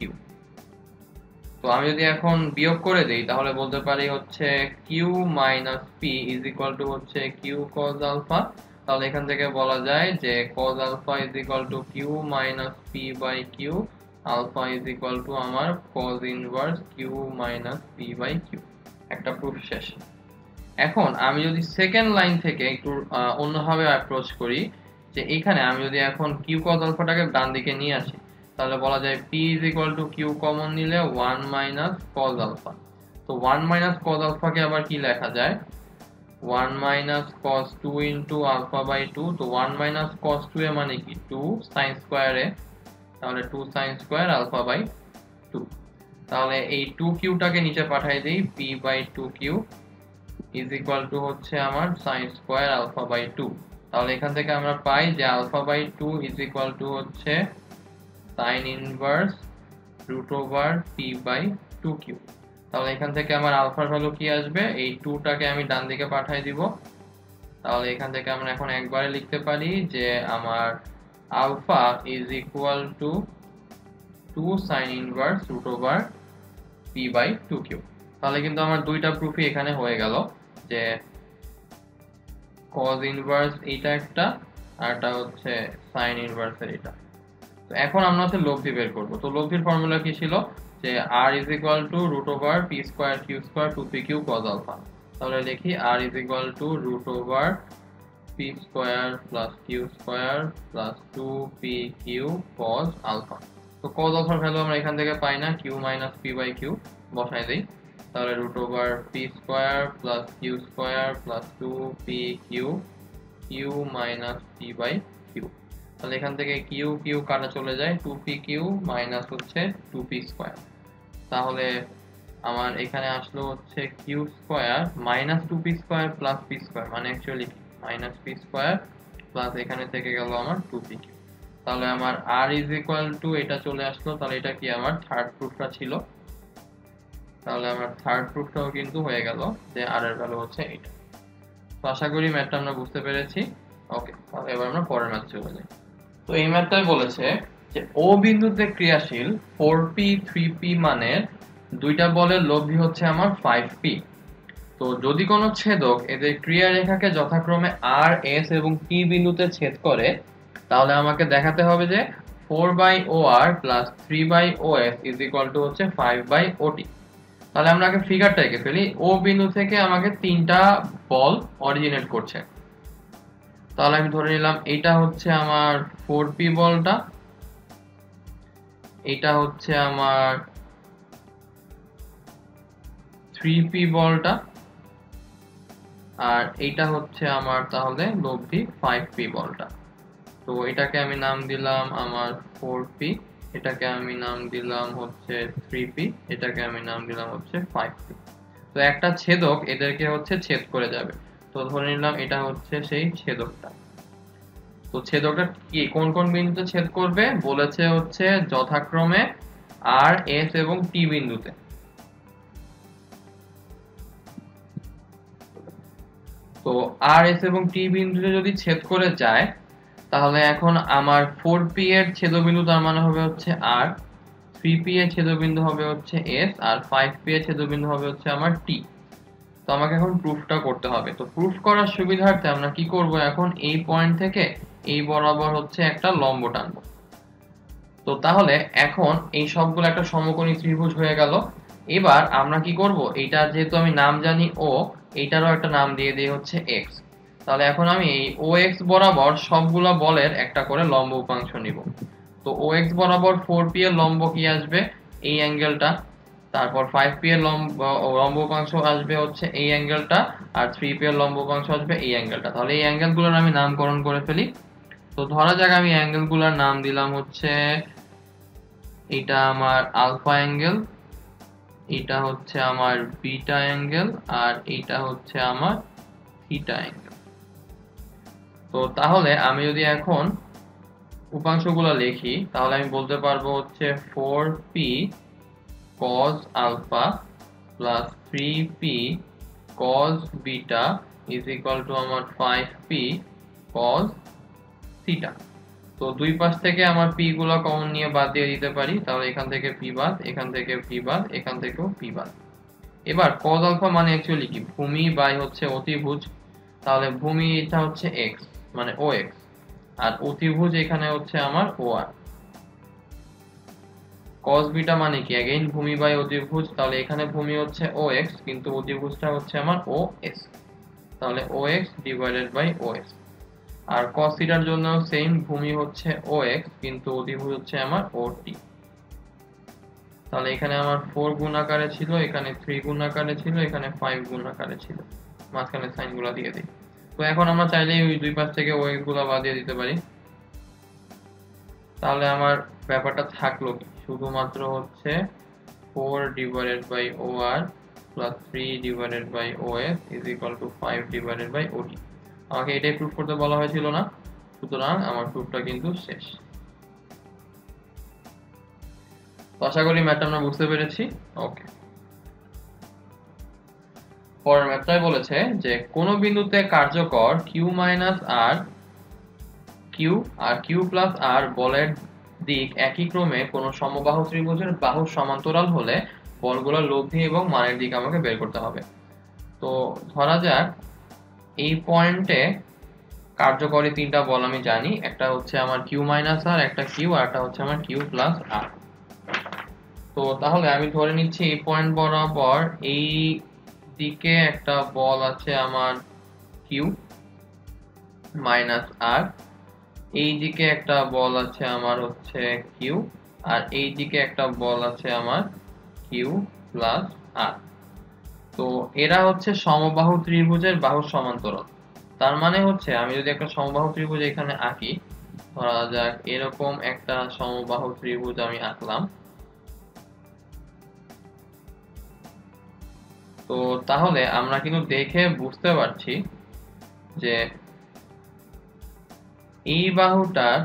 তো আমি যদি এখন বিয়োগ করে দেই তাহলে বলতে পারি হচ্ছে q minus p is equal to হচ্ছে q cos আলফা। তাহলে এখান থেকে বলা যায় যে cos alpha is equal to q minus p by q, alpha is equal to আমার cos inverse q minus p by q। একটা প্রুফ শেষ। এখন আমি যদি সেকেন্ড লাইন থেকে একটু অন্যভাবে অ্যাপ্রোচ করি, যে এইখানে আমি যদি এখন কিউ কজ আলফাটাকে ডান দিকে নিয়ে আসি, তাহলে বলা যায় p is equal to q common নিলে 1 মাইনাস কজ আলফা। তো 1 মাইনাস কজ আলফাকে আবার কি লেখা যায়, 1 minus cos 2 into alpha by 2। তো 1 মাইনাস কস 2 এ মানে কি 2 সাইন স্কোয়ার এ, তাহলে 2 সাইন স্কোয়ার আলফা বাই 2। তাহলে এই 2 কিউটাকে নিচে পাঠিয়ে দেই, p by 2 q is equal to হচ্ছে আমার সাইন স্কোয়ার আলফা বাই 2। তাহলে এখান থেকে আমরা পাই যে alpha by 2 is equal to হচ্ছে sine inverse root over p by 2 q. তাহলে এখান থেকে আমার আলফার ভ্যালু কি আসবে, এই 2টাকে আমি ডান দিকে পাঠিয়ে দিব। তাহলে এখান থেকে আমরা এখন একবারে লিখতে পারি যে আমার alpha is equal to 2 sine inverse root over p by 2 q. তাহলে কিন্তু আমার দুইটা প্রুফই এখানে হয়ে গেল, যে কজ ইনভার্স এইটা একটা, আর এটা হচ্ছে সাইন ইনভার্সের এটা। তো এখন আমরা হচ্ছে লব্ধি বের করব। তো লব্ধির ফর্মুলা কি ছিল, যে r is equal to root over p square q square 2p q cos alpha. তাহলে লিখি r is equal to root over p square plus q square plus 2p q cos alpha. তো cos আলফার value আমরা এখান থেকে পাই না, q minus p by q বসাই দেই। তাহলে root over p square plus q square plus 2p q q minus p by q. তাহলে এখান থেকে কিউ কিউ কাটা চলে যায়, 2p কিউ মাইনাস হচ্ছে 2p স্কোয়ার। তাহলে আমার এখানে আসলো হচ্ছে q square minus 2p square plus p square, মানে actually minus p square plus এখানে থেকে গেল আমার 2p কিউ। তাহলে আমার r ইজ ইকুয়াল টু এটা চলে আসলো। তাহলে এটা কি আমার থার্ড প্রুফটা ছিল। তাহলে আমার থার্ড প্রুফটাও কিন্তু হয়ে গেল যে r এর ভ্যালু হচ্ছে এটা। তো আশা করি ম্যাথটা আমরা বুঝতে পেরেছি। ওকে, তাহলে এবার আমরা পরের ম্যাথ চলে যাই। তো এই ম্যাথটাই বলেছে যে ও বিন্দুতে ক্রিয়াশীল 4p 3p মানের দুইটা বলের লব্ধি হচ্ছে আমার 5p। তো যদি কোনো ছেদক এদের ক্রিয়া রেখাকে যথাক্রমে r s এবং t বিন্দুতে ছেদ করে, তাহলে আমাকে দেখাতে হবে যে 4/OR plus 3/OS is equal to হচ্ছে 5/OT। তাহলে আমরা আগে ফিগারটা এঁকে ফেলি। ও বিন্দু থেকে আমাকে তিনটা বল অরিজিনেট করছে। তাহলে আমি ধরে নিলাম এটা হচ্ছে আমার 4p বলটা, এটা হচ্ছে আমার 3p বলটা, আর এইটা হচ্ছে আমার তাহলে লব্ধি 5p বলটা। তো এটাকে আমি নাম দিলাম আমার 4p, এটাকে আমি নাম দিলাম হচ্ছে 3p, এটাকে আমি নাম দিলাম হচ্ছে 5p। তো একটা ছেদক এদেরকে হচ্ছে ছেদ করে যাবে। তো ধরে নিলাম এটা হচ্ছে সেই ছেদকটা। তো ছেদকটা কি কোন কোন বিন্দুতে ছেদ করবে বলেছে, হচ্ছে যথাক্রমে r s এবং t বিন্দুতে। তো r s এবং t বিন্দুতে যদি ছেদ করে যায়, তাহলে এখন আমার 4p এর ছেদবিন্দু তার মানে হবে হচ্ছে r, 3p এর ছেদবিন্দু হবে হচ্ছে s, আর 5p এর ছেদবিন্দু হবে হচ্ছে আমার t। তো আমাকে এখন প্রুফটা করতে হবে। তো প্রুফ করার সুবিধার্থে আমরা কি করব, এখন এই পয়েন্ট থেকে এই বরাবর হচ্ছে একটা লম্ব টানবো। তো তাহলে এখন এই সবগুলো একটা সমকোণী ত্রিভুজ হয়ে গেল। এবার আমরা কি করব, এইটা যেহেতু আমি নাম জানি ও, এইটারও একটা নাম দিয়ে দিই হচ্ছে x। তাহলে এখন আমি এই OX বরাবর সবগুলা বলের একটা করে লম্ব উপাংশ নিব। তো OX বরাবর 4p এর লম্ব কি আসবে, এই অ্যাঙ্গেলটা। তারপর 5p এর লম্ব উপাংশ আসবে হচ্ছে এই অ্যাঙ্গেলটা, আর 3p এর লম্ব উপাংশ আসবে এই অ্যাঙ্গেলটা। তাহলে এই অ্যাঙ্গেলগুলোর আমি নামকরণ করে ফেলি। তো ধরা যাক আমি অ্যাঙ্গেলগুলোর নাম দিলাম হচ্ছে, এটা আমার আলফা অ্যাঙ্গেল, এটা হচ্ছে আমার বিটা অ্যাঙ্গেল, আর এইটা হচ্ছে আমার থিটা অ্যাঙ্গেল। তো তাহলে আমি যদি এখন উপাংশগুলো লিখি, তাহলে আমি বলতে পারবো হচ্ছে 4p cos alpha plus 3p cos beta is equal to আমার 5p cos থিটা। তো দুই পাশ থেকে আমার p গুলো কমন নিয়ে বাদ দিয়ে দিতে পারি। তাহলে এখান থেকে p বাদ, এখান থেকে p বাদ, এখান থেকেও p বাদ। এবার cos আলফা মানে অ্যাকচুয়ালি কি, ভূমি বাই হচ্ছে অতিভুজ। তাহলে ভূমি এটা হচ্ছে x মানে OX, আর অতিভুজ এখানে হচ্ছে আমার OR। cos বিটা মানে কি, अगेन ভূমি বাই অতিভুজ। তাহলে এখানে ভূমি হচ্ছে OX কিন্তু অতিভুজটা হচ্ছে আমার OS। তাহলে OX ডিভাইডেড বাই OS। আর cos থিটার জন্য সেম, ভূমি হচ্ছে OX কিন্তু অধিভুজ হচ্ছে আমার OT। তাহলে এখানে আমার 4 গুণ আকারে ছিল, এখানে 3 গুণ আকারে ছিল, এখানে 5 গুণ আকারে ছিল। মাঝখানে সাইনগুলো দিয়ে দিই। তো এখন আমরা চাইলেই ওই দুই পাশ থেকে OX গুলা বাদ দিয়ে দিতে পারি। তাহলে আমার ব্যাপারটা থাকলো কি, শুধুমাত্র হচ্ছে 4 divided by OR plus 3 divided by OS is equal to 5 divided by OT। আমাকে এটাই প্রুফ করতে বলা হয়েছিল না, সুতরাং আমার প্রুফটা কিন্তু শেষ। তো আশা করি ম্যাথটা আমরা বুঝতে পেরেছি। ওকে, পরের ম্যাথটাই বলেছে যে কোন বিন্দুতে কার্যকর কিউ মাইনাস আর কিউ আর কিউ প্লাস আর বলের দিক একই ক্রমে কোন সমবাহু ত্রিভুজের বাহুর সমান্তরাল হলে বলগুলোর লব্ধি এবং মানের দিক আমাকে বের করতে হবে। তো ধরা যাক এই পয়েন্টে কার্যকরী তিনটা বল আমি জানি, একটা হচ্ছে আমার কিউ মাইনাস আর, একটা কিউ, আর একটা হচ্ছে আমার কিউ প্লাস আর। তো তাহলে আমি ধরে নিচ্ছি এই পয়েন্ট বরাবর এই দিকে একটা বল আছে আমার কিউ মাইনাস আর, এই দিকে একটা বল আছে আমার হচ্ছে কিউ, আর এই দিকে একটা বল আছে আমার কিউ প্লাস আর। তো এরা হচ্ছে সমবাহু ত্রিভুজের বাহুর সমান্তরাল। তার মানে হচ্ছে আমি যদি একটা সমবাহু ত্রিভুজ এখানে আঁকি, ধরা যাক এরকম একটা সমবাহু ত্রিভুজ আমি আঁকলাম। তো তাহলে আমরা কিন্তু দেখে বুঝতে পারছি যে এই বাহুটার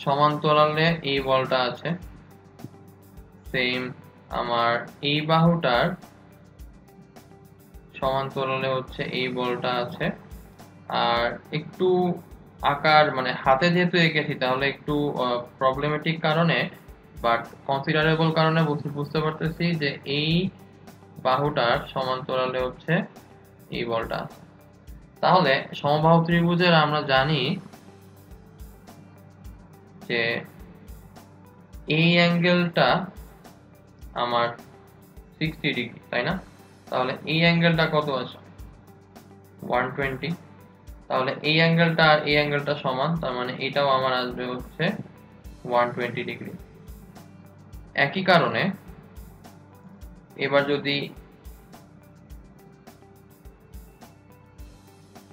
সমান্তরালে এই বলটা আছে, সেম আমার এই বাহুটার সমান্তরালে হচ্ছে এই বলটা আছে। আর একটু আকার মানে হাতে যেহেতু এঁকেছি তাহলে একটু প্রবলেমেটিক কারণে বাট কনসিডারেবল কারণে বুঝতে পারতেছি যে এই বাহুটার সমান্তরালে হচ্ছে এই বলটা আছে। তাহলে সমবাহু ত্রিভুজের আমরা জানি যে এই অ্যাঙ্গেলটা আমার 60 ডিগ্রি, তাই না? তাহলে এই অ্যাঙ্গেলটা কত আছে? 120। তাহলে এই অ্যাঙ্গেলটা আর এই অ্যাঙ্গেলটা সমান, তার মানে এটাও আমার আসবে হচ্ছে 120 ডিগ্রি। একই কারণে এবার যদি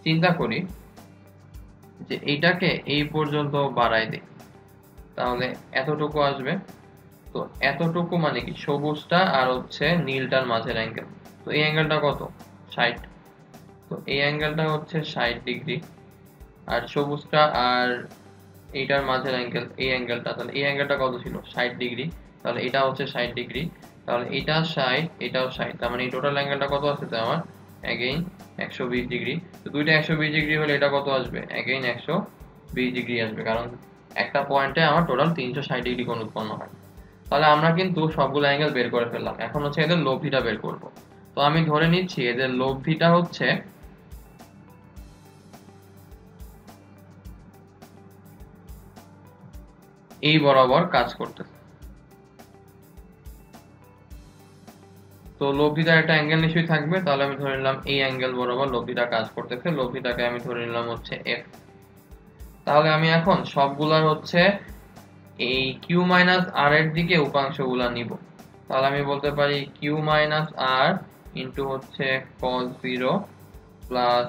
চিন্তা করি যে এইটাকে এই পর্যন্ত বাড়াই দিই, তাহলে এতটুকু আসবে। তো এতটুকু মানে কি, সবুজটা আর হচ্ছে নীলটার মাঝের অ্যাঙ্গেল। তো এই অ্যাঙ্গেলটা কত? 60। তো এই অ্যাঙ্গেলটা হচ্ছে 60 ডিগ্রি, আর সবুজটা আর এইটার মাঝের অ্যাঙ্গেল এই অ্যাঙ্গেলটা, তাহলে এই অ্যাঙ্গেলটা কত ছিল? 60 ডিগ্রি। তাহলে এটা হচ্ছে 60 ডিগ্রি, তাহলে এটা 60, এটাও 60, তার মানে এই টোটাল অ্যাঙ্গেলটা কত আসছে আমার? Again 120 degree. তো দুইটা 120 ডিগ্রি হলে এটা কত আসবে? অ্যাগেইন 120 ডিগ্রি আসবে, কারণ একটা পয়েন্টে আমার টোটাল 360 ডিগ্রি কোণ উৎপন্ন হয়। তাহলে আমরা কিন্তু সবগুলো অ্যাঙ্গেল বের করে ফেললাম, এখন হচ্ছে এদের লব্ধিটা বের করব। তো আমি ধরে নিচ্ছি এদের লব্ধিটা হচ্ছে এই বরাবর কাজ করতেছে। তো লব্ধিটার একটা অ্যাঙ্গেল নিশ্চয়ই থাকবে, তাহলে আমি ধরে নিলাম এই অ্যাঙ্গেল বরাবর লব্ধিটা কাজ করতেছে, লব্ধিটাকে আমি ধরে নিলাম হচ্ছে এফ। তাহলে আমি এখন সবগুলার হচ্ছে এই কিউ মাইনাস আর এর দিকে উপাংশগুলা নিব। তাহলে আমি বলতে পারি কিউ মাইনাস আর ইন্টু হচ্ছে cos 0 প্লাস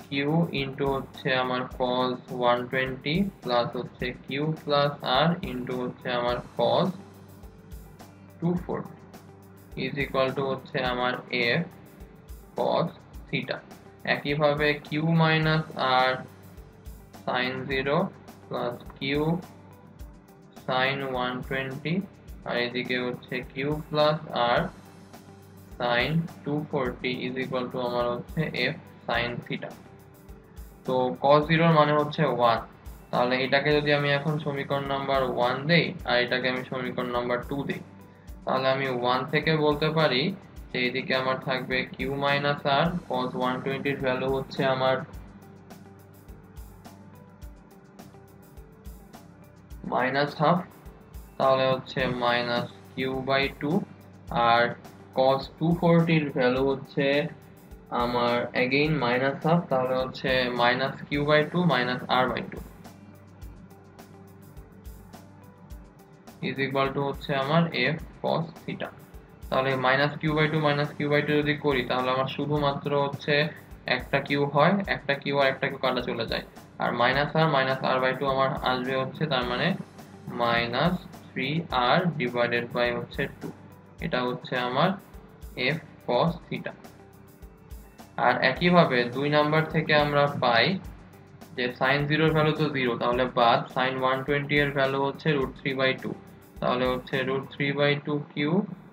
কিউ ইন্টু হচ্ছে আমার cos 120 প্লাস হচ্ছে কিউ প্লাস আর ইন্টু হচ্ছে আমার cos 240 ইজ ইকুয়াল টু হচ্ছে আমার এফ cos থিটা। একইভাবে q minus r sin 0 plus q sin 120, আর এদিকে হচ্ছে q plus r sin 240 is equal to আমার হচ্ছে এফ sin থিটা। তো cos 0 এর মানে হচ্ছে 1, তাহলে এটাকে যদি আমি এখন সমীকরণ নাম্বার 1 দেই আর এটাকে আমি সমীকরণ নাম্বার 2 দেই, তাহলে আমি 1 থেকে বলতে পারি যে এদিকে আমার থাকবে কিউ মাইনাস আর, cos 120 এর ভ্যালু হচ্ছে আমার মাইনাস হাফ, তাহলে হচ্ছে মাইনাস কিউ বাই 2, আর cos 240 এর ভ্যালু হচ্ছে আমার এগেইন মাইনাস হাফ, তাহলে হচ্ছে minus q by two minus r by two is equal to হচ্ছে আমার এফ কস থিটা। তাহলে মাইনাস কিউ বাই টু যদি করি তাহলে আমার শুধুমাত্র হচ্ছে একটা কিউ হয়, একটা কিউ আর একটা কিউ কাটা চলে যায়, আর মাইনাস আর বাই টু আমার আসবে হচ্ছে, তার মানে minus three r divided by হচ্ছে টু। এটা হচ্ছে আমার এফ কস থিটা। আর একইভাবে 2 নাম্বার থেকে আমরা পাই যে সাইন জিরোর ভ্যালু তো জিরো, তাহলে বাদ সাইন 120 এর ভ্যালু হচ্ছে √3/2, তাহলে হচ্ছে √3/2 কিউ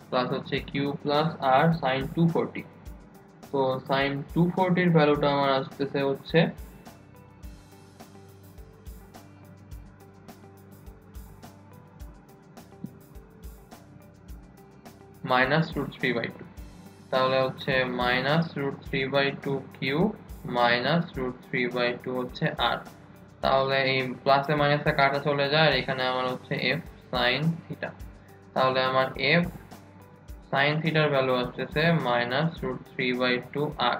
প্লাস হচ্ছে কিউ প্লাস আর সাইন 240। তো সাইন 240 এর ভ্যালুটা আমার আসতেছে হচ্ছে -√3/2, তাহলে হচ্ছে -√3/2 কিউ -√3/2 হচ্ছে আর। তাহলে এই প্লাসে মাইনাসে কাটা চলে যায়, আর এখানে আমার হচ্ছে এফ সাইন থিটা। তাহলে আমার এফ সাইন থিটার ভ্যালু আসতেছে -√3/2 আর।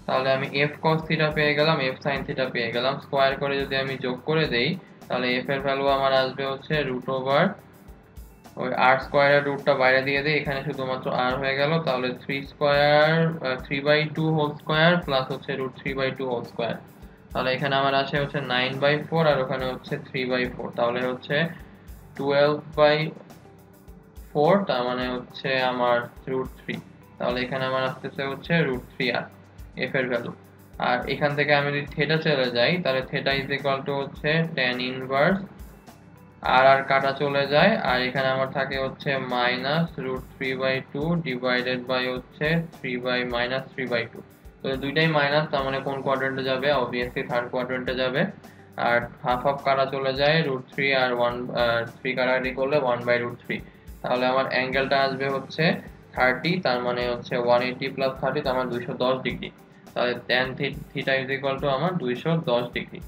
তাহলে আমি এফ কস থিটা পেয়ে গেলাম, এফ সাইন থিটা পেয়ে গেলাম। স্কোয়ার করে যদি আমি যোগ করে দেই তাহলে এফ এর ভ্যালু আমার আসবে হচ্ছে √ওভার ওই আর স্কোয়ারের রুটটা বাইরে দিয়ে দিই, এখানে শুধুমাত্র আর হয়ে গেল, তাহলে 3/2 হোল স্কোয়ার প্লাস হচ্ছে √3/2 হোল স্কোয়ার। তাহলে এখানে আমার আসে হচ্ছে 9/4 আর ওখানে হচ্ছে 3/4, তাহলে হচ্ছে 12/4, তার মানে হচ্ছে আমার √3। তাহলে এখানে আমার আসতেছে হচ্ছে √3 আর এফ এর ভ্যালু। আর এখান থেকে আমি যদি থিটা চলে যাই তাহলে থিটা ইজ ইকুয়াল টু হচ্ছে tan ইনভার্স আর আর কাটা চলে যায়, আর এখানে আমার থাকে হচ্ছে -√3/2 ডিভাইডেড বাই হচ্ছে 3/2। তো দুইটাই মাইনাস, তার মানে কোন কোয়াড্রেন্টে যাবে? অবভিয়াসলি থার্ড কোয়াড্রেন্টে যাবে। আর হাফ হাফ কাটা চলে যায়, √3 আর 3 কাটাকাটি করলে 1/√3। তাহলে আমার অ্যাঙ্গেলটা আসবে হচ্ছে 30, তার মানে হচ্ছে 180 প্লাস 30, তার মানে 210 ডিগ্রি। তাহলে tan theta is equal to আমার 210 ডিগ্রি।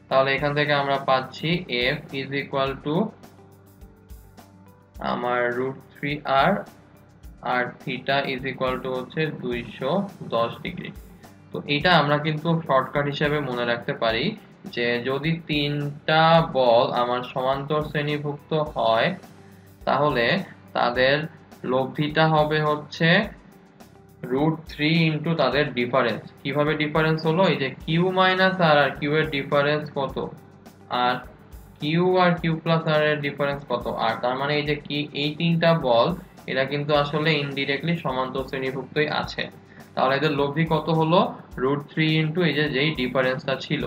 তাহলে এখান থেকে আমরা পাচ্ছি f ইজ ইকুয়াল টু আমার √3 আর থিটা ইজ ইকুয়াল টু হচ্ছে 210 ডিগ্রি। তো এটা আমরা কিন্তু শর্টকাট হিসেবে মনে রাখতে পারি যে যদি তিনটা বল আমার সমান্তর শ্রেণীভুক্ত হয় তাহলে তাদের লব্ধিটা হবে হচ্ছে √3 ইন্টু তাদের ডিফারেন্স। কিভাবে ডিফারেন্স হলো? এই যে কিউ মাইনাস আর আর কিউ এর ডিফারেন্স কত, আর কিউ আর কিউ প্লাস আর এর ডিফারেন্স কত আর। তার মানে এই যে কি এই তিনটা বল এরা কিন্তু আসলে ইনডিরেক্টলি সমান্তর শ্রেণীভুক্তই আছে। তাহলে এদের লব্ধি কত হলো? √3 ইন্টু এই যে যেই ডিফারেন্সটা ছিল।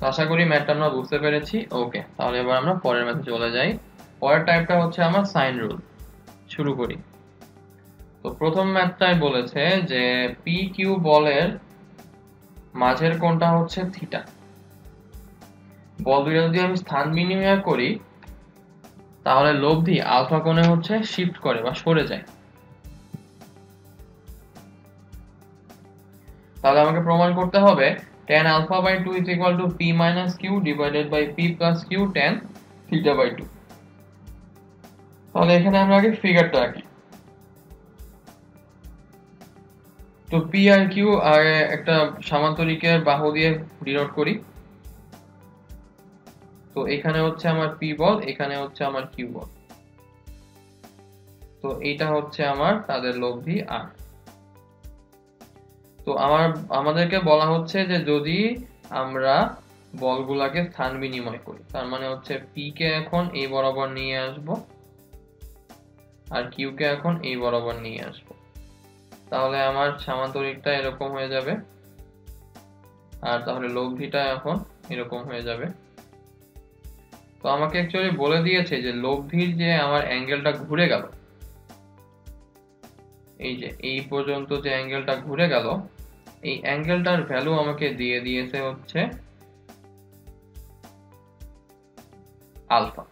আশা করি ম্যাথটা আমরা বুঝতে পেরেছি। ওকে, তাহলে এবার আমরা পরের ম্যাথে চলে যাই। পরের টাইপটা হচ্ছে আমার সাইন রুল। শুরু করি। তো প্রথম ম্যাথটাই বলেছে যে পি কিউ বলের মাঝের কোণটা হচ্ছে থিটা। বল দুইটা যদি আমি স্থান বিনিময় করি তাহলে লব্ধি আলফা কোণে হচ্ছে শিফট করে বা সরে যায়। তাহলে আমাকে প্রমাণ করতে হবে tan alpha by 2 is equal to p minus q divided by p plus q tan theta by 2। তাহলে এখানে আমরা আগে ফিগারটা আঁকি। তো p আর q একটা সামান্তরিকের বাহু দিয়ে ডিনোট করি। তো এখানে হচ্ছে আমার p বল, এখানে হচ্ছে আমার q বল। তো এইটা হচ্ছে আমার তাদের লব্ধি r। তো আমাদেরকে বলা হচ্ছে যে যদি আমরা বলগুলাকে স্থান বিনিময় করি, তার মানে হচ্ছে p কে এখন এই বরাবর নিয়ে আসব আর q কে এখন এই বরাবর নিয়ে আসব। তাহলে আমার সামান্তরিকটা এরকম হয়ে যাবে, আর তাহলে লব্ধিটা এখন এরকম হয়ে যাবে। তো আমাকে অ্যাকচুয়ালি বলে দিয়েছে যে লব্ধির যে আমার অ্যাঙ্গেলটা ঘুরে গেল, এই যে এই পর্যন্ত যে অ্যাঙ্গেলটা ঘুরে গেল, এই অ্যাঙ্গেলটার ভ্যালু আমাকে দিয়ে দিয়েছে হচ্ছে আলফা।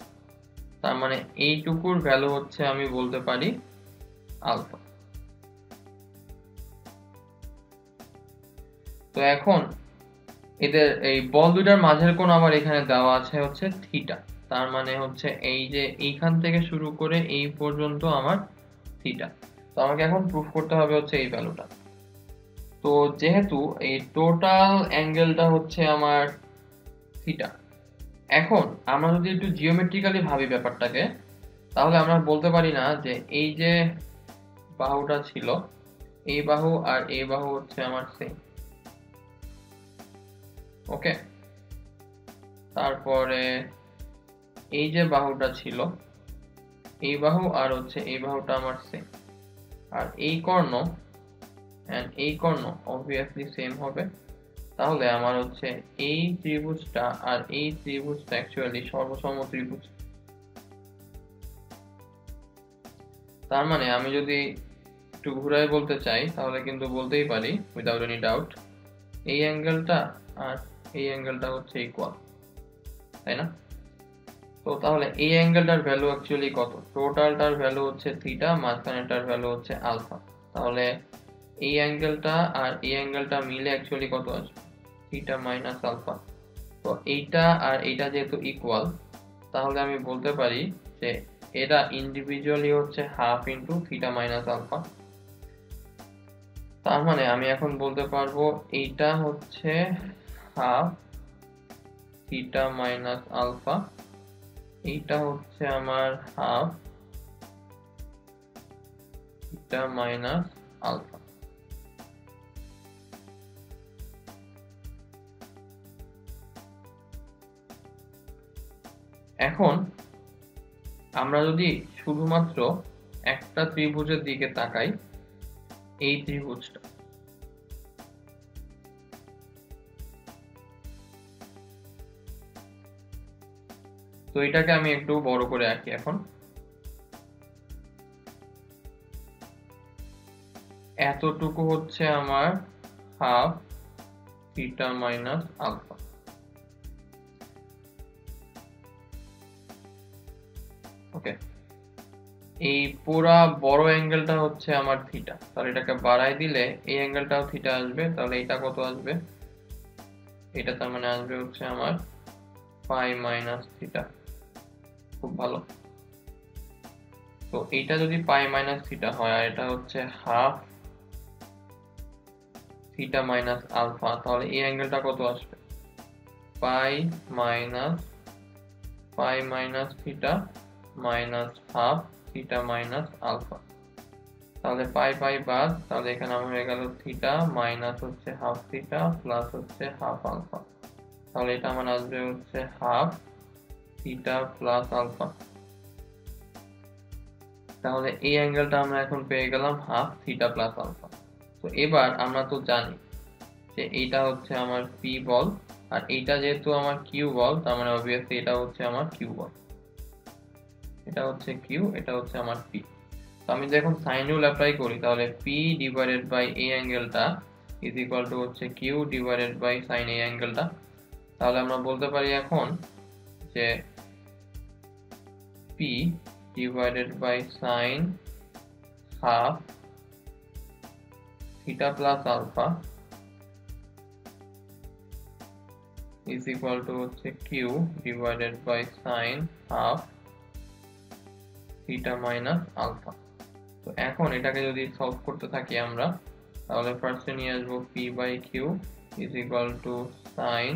তার মানে এইটুকুর ভ্যালু হচ্ছে আমি বলতে পারি আলফা। তো এখন এদের এই বল দুইটার মাঝের কোণ আমার এখানে দেওয়া আছে হচ্ছে থিটা। তার মানে হচ্ছে এই যে এইখান থেকে শুরু করে এই পর্যন্ত আমার থিটা। তো আমাকে এখন প্রুফ করতে হবে হচ্ছে এই ভ্যালুটা। তো যেহেতু এই টোটাল অ্যাঙ্গেলটা হচ্ছে আমার থিটা, এখন আমরা যদি একটু জিওমেট্রিক্যালি ভাবি ব্যাপারটাকে, তাহলে আমরা বলতে পারি না যে এই যে বাহুটা ছিল, এই বাহু আর এই বাহু হচ্ছে আমার সেম। ওকে, তারপরে এই যে বাহুটা ছিল, এই বাহু আর হচ্ছে এই বাহুটা আমার সেম, আর এই কর্ণ এন্ড এই কর্ণ অবভিয়াসলি সেম হবে। তাহলে আমার হচ্ছে এই ত্রিভুজটা আর এই ত্রিভুজটা অ্যাকচুয়ালি সর্বসম ত্রিভুজ। তার মানে আমি যদি একটু ঘুরায় বলতে চাই তাহলে কিন্তু বলতেই পারি উইদাউট এনি ডাউট এই অ্যাঙ্গেলটা আর এই অ্যাঙ্গেলটা হচ্ছে ইকুয়াল, তাই না? তো তাহলে এই অ্যাঙ্গেলটার ভ্যালু অ্যাকচুয়ালি কত? টোটালটার ভ্যালু হচ্ছে থিটা, মাঝখানেটার ভ্যালু হচ্ছে আলফা। তাহলে এই অ্যাঙ্গেলটা আর এই অ্যাঙ্গেলটা মিলে অ্যাকচুয়ালি কত আসবে? Theta minus alpha. তো এইটা আর এইটা যেহেতু ইকুয়াল, তাহলে আমি বলতে পারি যে এটা ইন্ডিভিজুয়ালি হচ্ছে half into theta minus alpha. তার মানে আমি এখন বলতে পারবো এইটা হচ্ছে হাফ থিটা মাইনাস আলফা, এইটা হচ্ছে আমার হাফ থিটা মাইনাস আলফা। এখন আমরা যদি শুধুমাত্র একটা ত্রিভুজের দিকে তাকাই, এই ত্রিভুজটা, তো এটাকে আমি একটু বড় করে আঁকি। এখন এতটুকু হচ্ছে আমার হাফ থিটা মাইনাস আলফা। ওকে, এই পুরা বড় অ্যাঙ্গেলটা হচ্ছে আমার থিটা, তাহলে এটাকে বাড়াই দিলে এই অ্যাঙ্গেলটাও থিটা আসবে। তাহলে এটা কত আসবে? এটা তার মানে আসবে হচ্ছে আমার পাই মাইনাস থিটা। খুব ভালো। তো এইটা যদি পাই মাইনাস থিটা হয় আর এটা হচ্ছে হাফ থিটা মাইনাস আলফা, তাহলে এই অ্যাঙ্গেলটা কত আসবে? Pi minus theta minus half theta minus alpha. তাহলে পাই পাই বাদ, তাহলে এখানে আমার হয়ে গেল থিটা মাইনাস হচ্ছে হাফ থিটা প্লাস হচ্ছে হাফ আলফা। তাহলে এটা আমার আসবে হচ্ছে হাফ থিটা প্লাস আলফা। তাহলে এই অ্যাঙ্গেলটা আমরা এখন পেয়ে গেলাম হাফ থিটা প্লাস আলফা। তো এবার আমরা তো জানি যে এইটা হচ্ছে আমার পি বল, আর এইটা যেহেতু আমার কিউ বল, তার মানে অবভিয়াসলি এটা হচ্ছে আমার কিউ বল। এটা হচ্ছে কিউ, এটা হচ্ছে আমার পি। তো আমি যদি এখন সাইন রুল অ্যাপ্লাই করি, তাহলে পি ডিভাইডেড বাই এই অ্যাঙ্গেলটা ইজ ইকুয়াল টু হচ্ছে কিউ ডিভাইডেড বাই সাইন এই অ্যাঙ্গেলটা। তাহলে আমরা বলতে পারি এখন যে p divided by sine half theta plus alpha is equal to হচ্ছে q divided by sin half theta minus alpha। তো এখন এটাকে যদি সলভ করতে থাকি আমরা, তাহলে ফার্স্টে নিয়ে আসবো p by q is equal to sin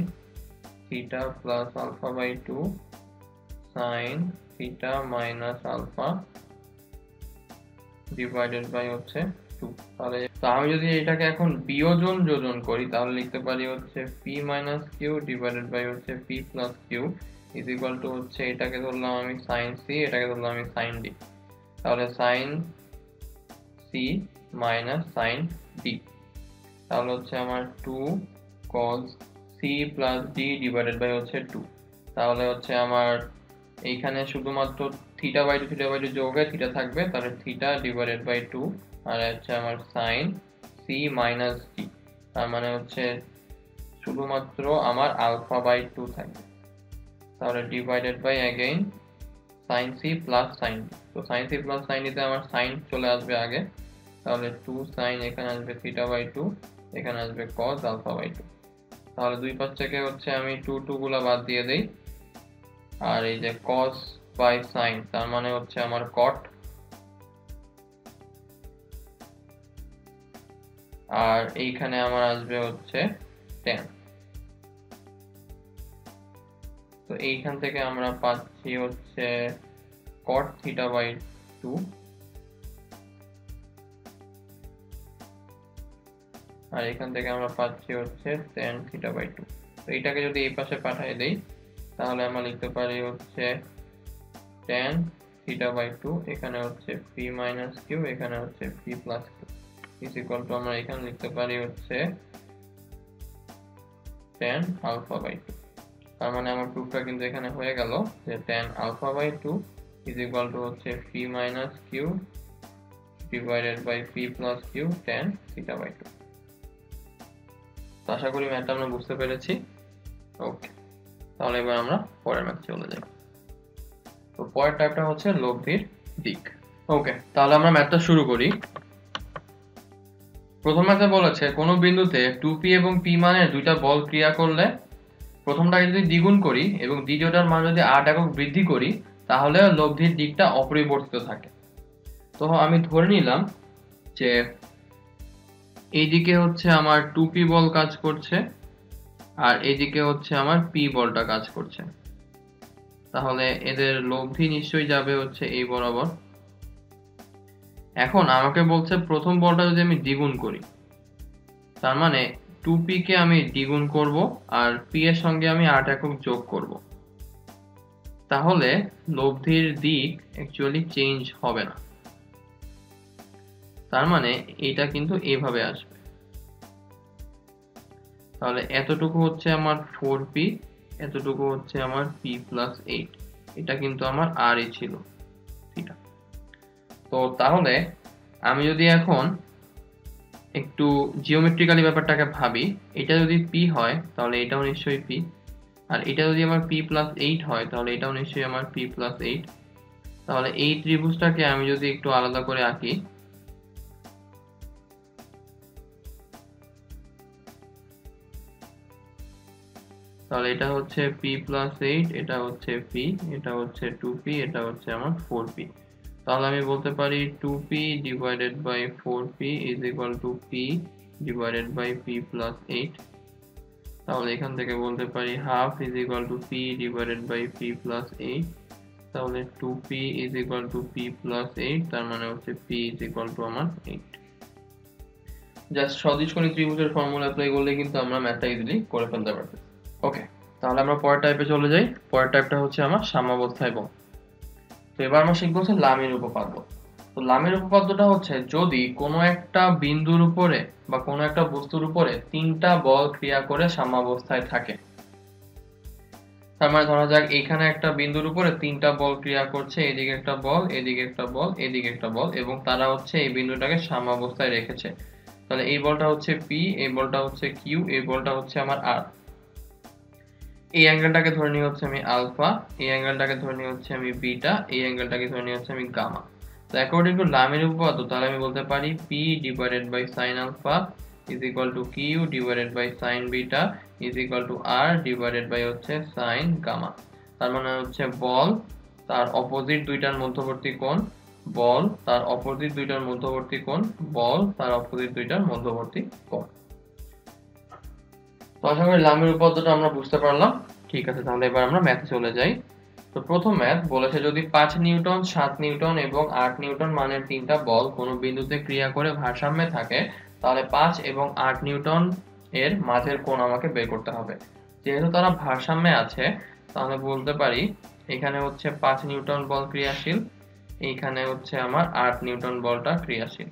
theta plus alpha by 2 sin theta minus alpha divided by হচ্ছে 2। তাহলে আমি যদি এটাকে এখন বিয়োজন যোজন করি, তাহলে লিখতে পারি হচ্ছে p minus q divided by হচ্ছে p plus q is equal to হচ্ছে এটাকে ধরলাম আমি sin c, এটাকে ধরলাম আমি sin d। তাহলে sin c minus sin d, তাহলে হচ্ছে আমার 2 cos c plus d divided by হচ্ছে 2। তাহলে হচ্ছে আমার এইখানে শুধুমাত্র থিটা বাই টু যোগ হয়ে থিটা থাকবে, তাহলে থিটা ডিভাইডেড বাই 2 আর হচ্ছে আমার সাইন সি মাইনাস ডি, তার মানে হচ্ছে শুধুমাত্র আমার আলফা বাই 2 থাকবে। তাহলে divided by again sine c plus sine d. তো সাইন সি প্লাস সাইন ডিতে আমার সাইন চলে আসবে আগে, তাহলে 2 সাইন, এখানে আসবে থিটা বাই 2, এখানে আসবে কস আলফা বাই 2। তাহলে দুই পাশ থেকে হচ্ছে আমি 2 2 গুলা বাদ দিয়ে দেই, আর এই যে cos বাই sin তার মানে হচ্ছে আমার cot, আর এইখানে আমার আসবে হচ্ছে tan। তো এইখান থেকে আমরা পাচ্ছি হচ্ছে cot theta বাই 2, আর এখান থেকে আমরা পাচ্ছি হচ্ছে tan theta বাই 2। তো এইটাকে যদি এই পাশে পাঠিয়ে দেই তাহলে আমরা লিখতে পারি হচ্ছে tan theta বাই 2, এখানে হচ্ছে p মাইনাস q, এখানে হচ্ছে p plus q is equal two আমরা এখানে লিখতে পারি হচ্ছে tan আলফা বাই 2। তার মানে আমার প্রুফটা কিন্তু এখানে হয়ে গেল যে tan alpha by 2 is equal to হচ্ছে p minus q divided by p plus q tan theta বাই 2। তো আশা করি ম্যাথটা আমরা বুঝতে পেরেছি। ওকে, তাহলে এবার আমরা পরের ম্যাথ চলে যাই। তো পরের টাইপটা হচ্ছে লব্ধির দিক। ওকে, তাহলে আমরা ম্যাথটা শুরু করি। প্রথম ম্যাথে বলেছে কোনো বিন্দুতে 2p এবং p মানের দুইটা বল ক্রিয়া করলে প্রথমটাকে যদি দ্বিগুণ করি এবং দ্বিতীয়টার মান যদি 8 একক বৃদ্ধি করি তাহলে লব্ধির দিকটা অপরিবর্তিত থাকে। তো আমি ধরে নিলাম যে এইদিকে হচ্ছে আমার 2p বল কাজ করছে আর এইদিকে হচ্ছে আমার p বলটা কাজ করছে, তাহলে এদের লব্ধি নিশ্চয়ই যাবে হচ্ছে এই বরাবর। এখন আমাকে বলছে প্রথম বলটা যদি আমি দ্বিগুণ করি, তার মানে 2p কে আমি দ্বিগুণ করব আর p এর সঙ্গে আমি 8 একক যোগ করব, তাহলে লব্ধির দিক অ্যাকচুয়ালি চেঞ্জ হবে না। তার মানে এটা কিন্তু এইভাবে আসবে। তাহলে এতটুকু হচ্ছে আমার 4p, এতটুকু হচ্ছে আমার p প্লাস 8, এটা কিন্তু আমার r ই ছিল থিটা। তো তাহলে আমি যদি এখন একটু জিওমেট্রিক্যালি ব্যাপারটাকে ভাবি, এটা যদি p হয় তাহলে এটাও নিশ্চয়ই p, আর এটা যদি আমার p প্লাস 8 হয় তাহলে এটাও নিশ্চয়ই আমার p প্লাস 8। তাহলে এই ত্রিভুজটাকে আমি যদি একটু আলাদা করে আঁকি, তাহলে এটা হচ্ছে p প্লাস 8, এটা হচ্ছে p, এটা হচ্ছে 2p, এটা হচ্ছে আমার 4p। তাহলে আমি বলতে পারি 2p divided by 4p is equal to p divided by p plus 8। তাহলে এখান থেকে বলতে পারি half is equal to p divided by p plus 8। তাহলে 2p is equal to p plus 8, তার মানে হচ্ছে p ইজ ইকুয়াল টু আমার 8। জাস্ট সদিশকোণী ত্রিভুজের ফর্মুলা অ্যাপ্লাই করলে কিন্তু আমরা ম্যাথটা ইজিলি করে ফেলতে পারবো। ওকে, তাহলে আমরা পরের টাইপে চলে যাই। পরের টাইপটা হচ্ছে আমার সাম্যাবস্থায় বল। তো এবার আমরা শিখবো হচ্ছে লামির উপপাদ্য। তো লামির উপপাদ্যটা হচ্ছে যদি কোনো একটা বিন্দুর উপরে বা কোনো একটা বস্তুর উপরে তিনটা বল ক্রিয়া করে সাম্যাবস্থায় থাকে, তার মানে ধরা যাক এখানে একটা বিন্দুর উপরে তিনটা বল ক্রিয়া করছে, এদিকে একটা বল, এদিকে একটা বল, এদিকে একটা বল, এবং তারা হচ্ছে এই বিন্দুটাকে সাম্যাবস্থায় রেখেছে। তাহলে এই বলটা হচ্ছে p, এই বলটা হচ্ছে q, এই বলটা হচ্ছে আমার r। এই অ্যাঙ্গেলটাকে ধরে নিই হচ্ছে আমি আলফা, এই অ্যাঙ্গেলটাকে ধরে নিই হচ্ছে আমি বিটা, এই অ্যাঙ্গেলটাকে ধরে নিই হচ্ছে আমি গামা। তো অ্যাকর্ডিং টু লামির উপপাদ্য তাহলে আমি বলতে পারি p divided by sin alpha is equal to q divided by sin beta is equal to r divided by হচ্ছে sin গামা। তার মানে হচ্ছে বল তার অপোজিট দুইটার মধ্যবর্তী কোণ, বল তার অপোজিট দুইটার মধ্যবর্তী কোণ, বল তার অপোজিট দুইটার মধ্যবর্তী কোণ। তো আশা করি লামির উপপাদ্যটা আমরা বুঝতে পারলাম। ঠিক আছে, তাহলে এবার আমরা ম্যাথে চলে যাই। তো প্রথম ম্যাথ বলেছে যদি 5 নিউটন, 7 নিউটন এবং 8 নিউটন মানের তিনটা বল কোনো বিন্দুতে ক্রিয়া করে ভারসাম্যে থাকে তাহলে 5 এবং 8 নিউটন এর মাঝের কোণ আমাকে বের করতে হবে। যেহেতু তারা ভারসাম্যে আছে তাহলে বলতে পারি এখানে হচ্ছে 5 নিউটন বল ক্রিয়াশীল, এইখানে হচ্ছে আমার 8 নিউটন বলটা ক্রিয়াশীল।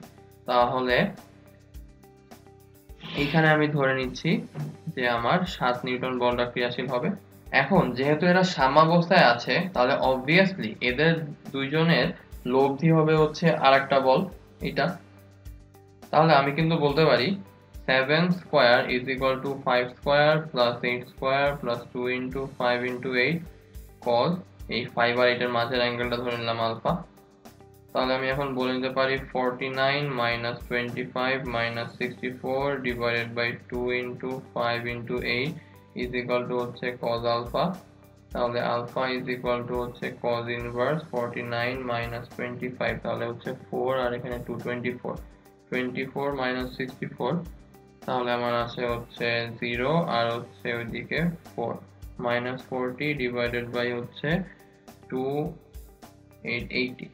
তাহলে এইখানে আমি ধরে নিচ্ছি যে আমার 7 নিউটন বলটা ক্রিয়াশীল হবে। এখন যেহেতু এরা সাম্যাবস্থায় আছে তাহলে অবভিয়াসলি এদের দুইজনের লব্ধি হবে হচ্ছে আরেকটা বল এটা। তাহলে আমি কিন্তু বলতে পারি 7 square is equal to 5 square plus 8 square plus 2 into 5 into 8 cos এই 5 আর 8 এর মাঝের অ্যাঙ্গেলটা ধরে নিলাম আলফা। তাহলে আমি এখন বলে নিতে পারি 49 minus 25 minus 64 divided by 2 into 5 into 8 is equal to হচ্ছে কজ আলফা। তাহলে আলফা ইজ ইকুয়াল টু হচ্ছে cos ইনভার্স 49 মাইনাস 25, তাহলে হচ্ছে 4 আর এখানে 224, 24 মাইনাস 64, তাহলে আমার আছে হচ্ছে 0 আর হচ্ছে ওইদিকে 4 মাইনাস 40 ডিভাইডেড বাই হচ্ছে 2880,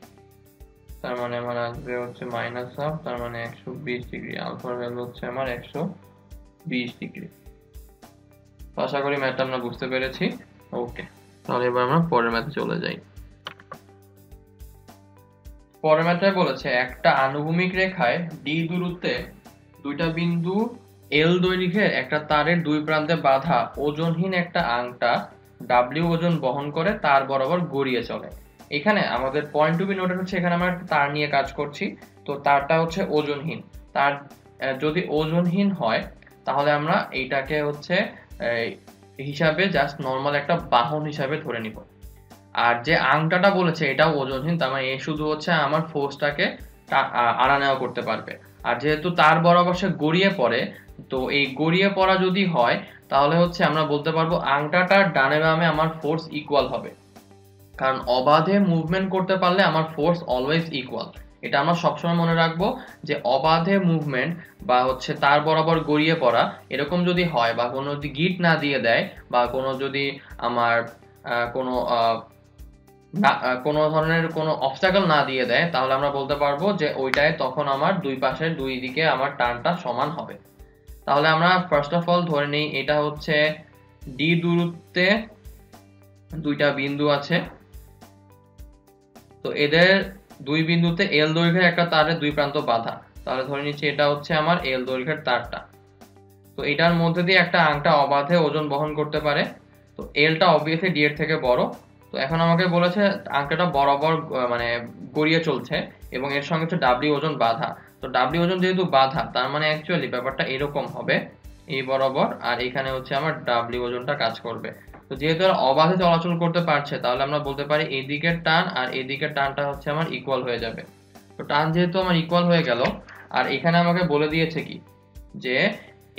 তার মানে আমার আসবে হচ্ছে মাইনাস হাফ, তার মানে 120 ডিগ্রি। আলফার ভ্যালু হচ্ছে আমার 120 ডিগ্রি। আশা করি ম্যাথটা আমরা বুঝতে পেরেছি। ওকে, তাহলে এবার আমরা পরের ম্যাথে চলে যাই। পরের ম্যাথটায় বলেছে একটা আনুভূমিক রেখায় ডি দূরত্বে দুইটা বিন্দু এল দৈর্ঘ্যের একটা তারের দুই প্রান্তে বাঁধা ওজনহীন একটা আংটা ডাব্লিউ ওজন বহন করে তার বরাবর গড়িয়ে চলে। এখানে আমাদের পয়েন্ট টু বি নোটেড হচ্ছে, এখানে আমরা একটা তার নিয়ে কাজ করছি, তো তারটা হচ্ছে ওজনহীন। তার যদি ওজনহীন হয় তাহলে আমরা এইটাকে হচ্ছে হিসাবে জাস্ট নর্মাল একটা বাহন হিসাবে ধরে নিব। আর যে আংটাটা বলেছে এটাও ওজনহীন, তার মানে এ শুধু হচ্ছে আমার ফোর্সটাকে আনা নেওয়া করতে পারবে। আর যেহেতু তার বরাবর সে গড়িয়ে পড়ে, তো এই গড়িয়ে পড়া যদি হয় তাহলে হচ্ছে আমরা বলতে পারবো আংটাটার ডানে বামে আমার ফোর্স ইকুয়াল হবে, কারণ অবাধে মুভমেন্ট করতে পারলে আমার ফোর্স অলওয়েজ ইকুয়াল। এটা আমরা সবসময় মনে রাখবো যে অবাধে মুভমেন্ট বা হচ্ছে তার বরাবর গড়িয়ে পড়া এরকম যদি হয়, বা কোনো যদি গিট না দিয়ে দেয়, বা কোনো যদি আমার কোনো কোনো ধরনের কোনো অবস্টাকল না দিয়ে দেয়, তাহলে আমরা বলতে পারবো যে ওইটায় তখন আমার দুই পাশের দুই দিকে আমার টানটা সমান হবে। তাহলে আমরা ফার্স্ট অফ অল ধরে নিই এটা হচ্ছে ডি দূরত্বে দুইটা বিন্দু আছে, তো এদের দুই বিন্দুতে এল দৈর্ঘ্যের একটা তারের দুই প্রান্ত বাঁধা। তাহলে ধরে নিচ্ছি এটা হচ্ছে আমার এল দৈর্ঘ্যের তারটা, তো এটার মধ্যে দিয়ে একটা আংটা অবাধে ওজন বহন করতে পারে। তো এলটা অবভিয়াসলি ডি এর থেকে বড়। তো এখন আমাকে বলেছে আংটাটা বরাবর মানে গড়িয়ে চলছে এবং এর সঙ্গে হচ্ছে ডাব্লিউ ওজন বাঁধা। তো ডাব্লিউ ওজন যেহেতু বাঁধা, তার মানে অ্যাকচুয়ালি ব্যাপারটা এরকম হবে, এই বরাবর, আর এখানে হচ্ছে আমার ডাব্লিউ ওজনটা কাজ করবে। তো যেহেতু অবাধে চলাচল করতে পারছে, তাহলে আমরা বলতে পারি এই দিকের টান আর এই দিকের টানটা হচ্ছে আমার ইকুয়াল হয়ে যাবে। তো টান যেহেতু আমার ইকুয়াল হয়ে গেল, আর এখানে আমাকে বলে দিয়েছে কি যে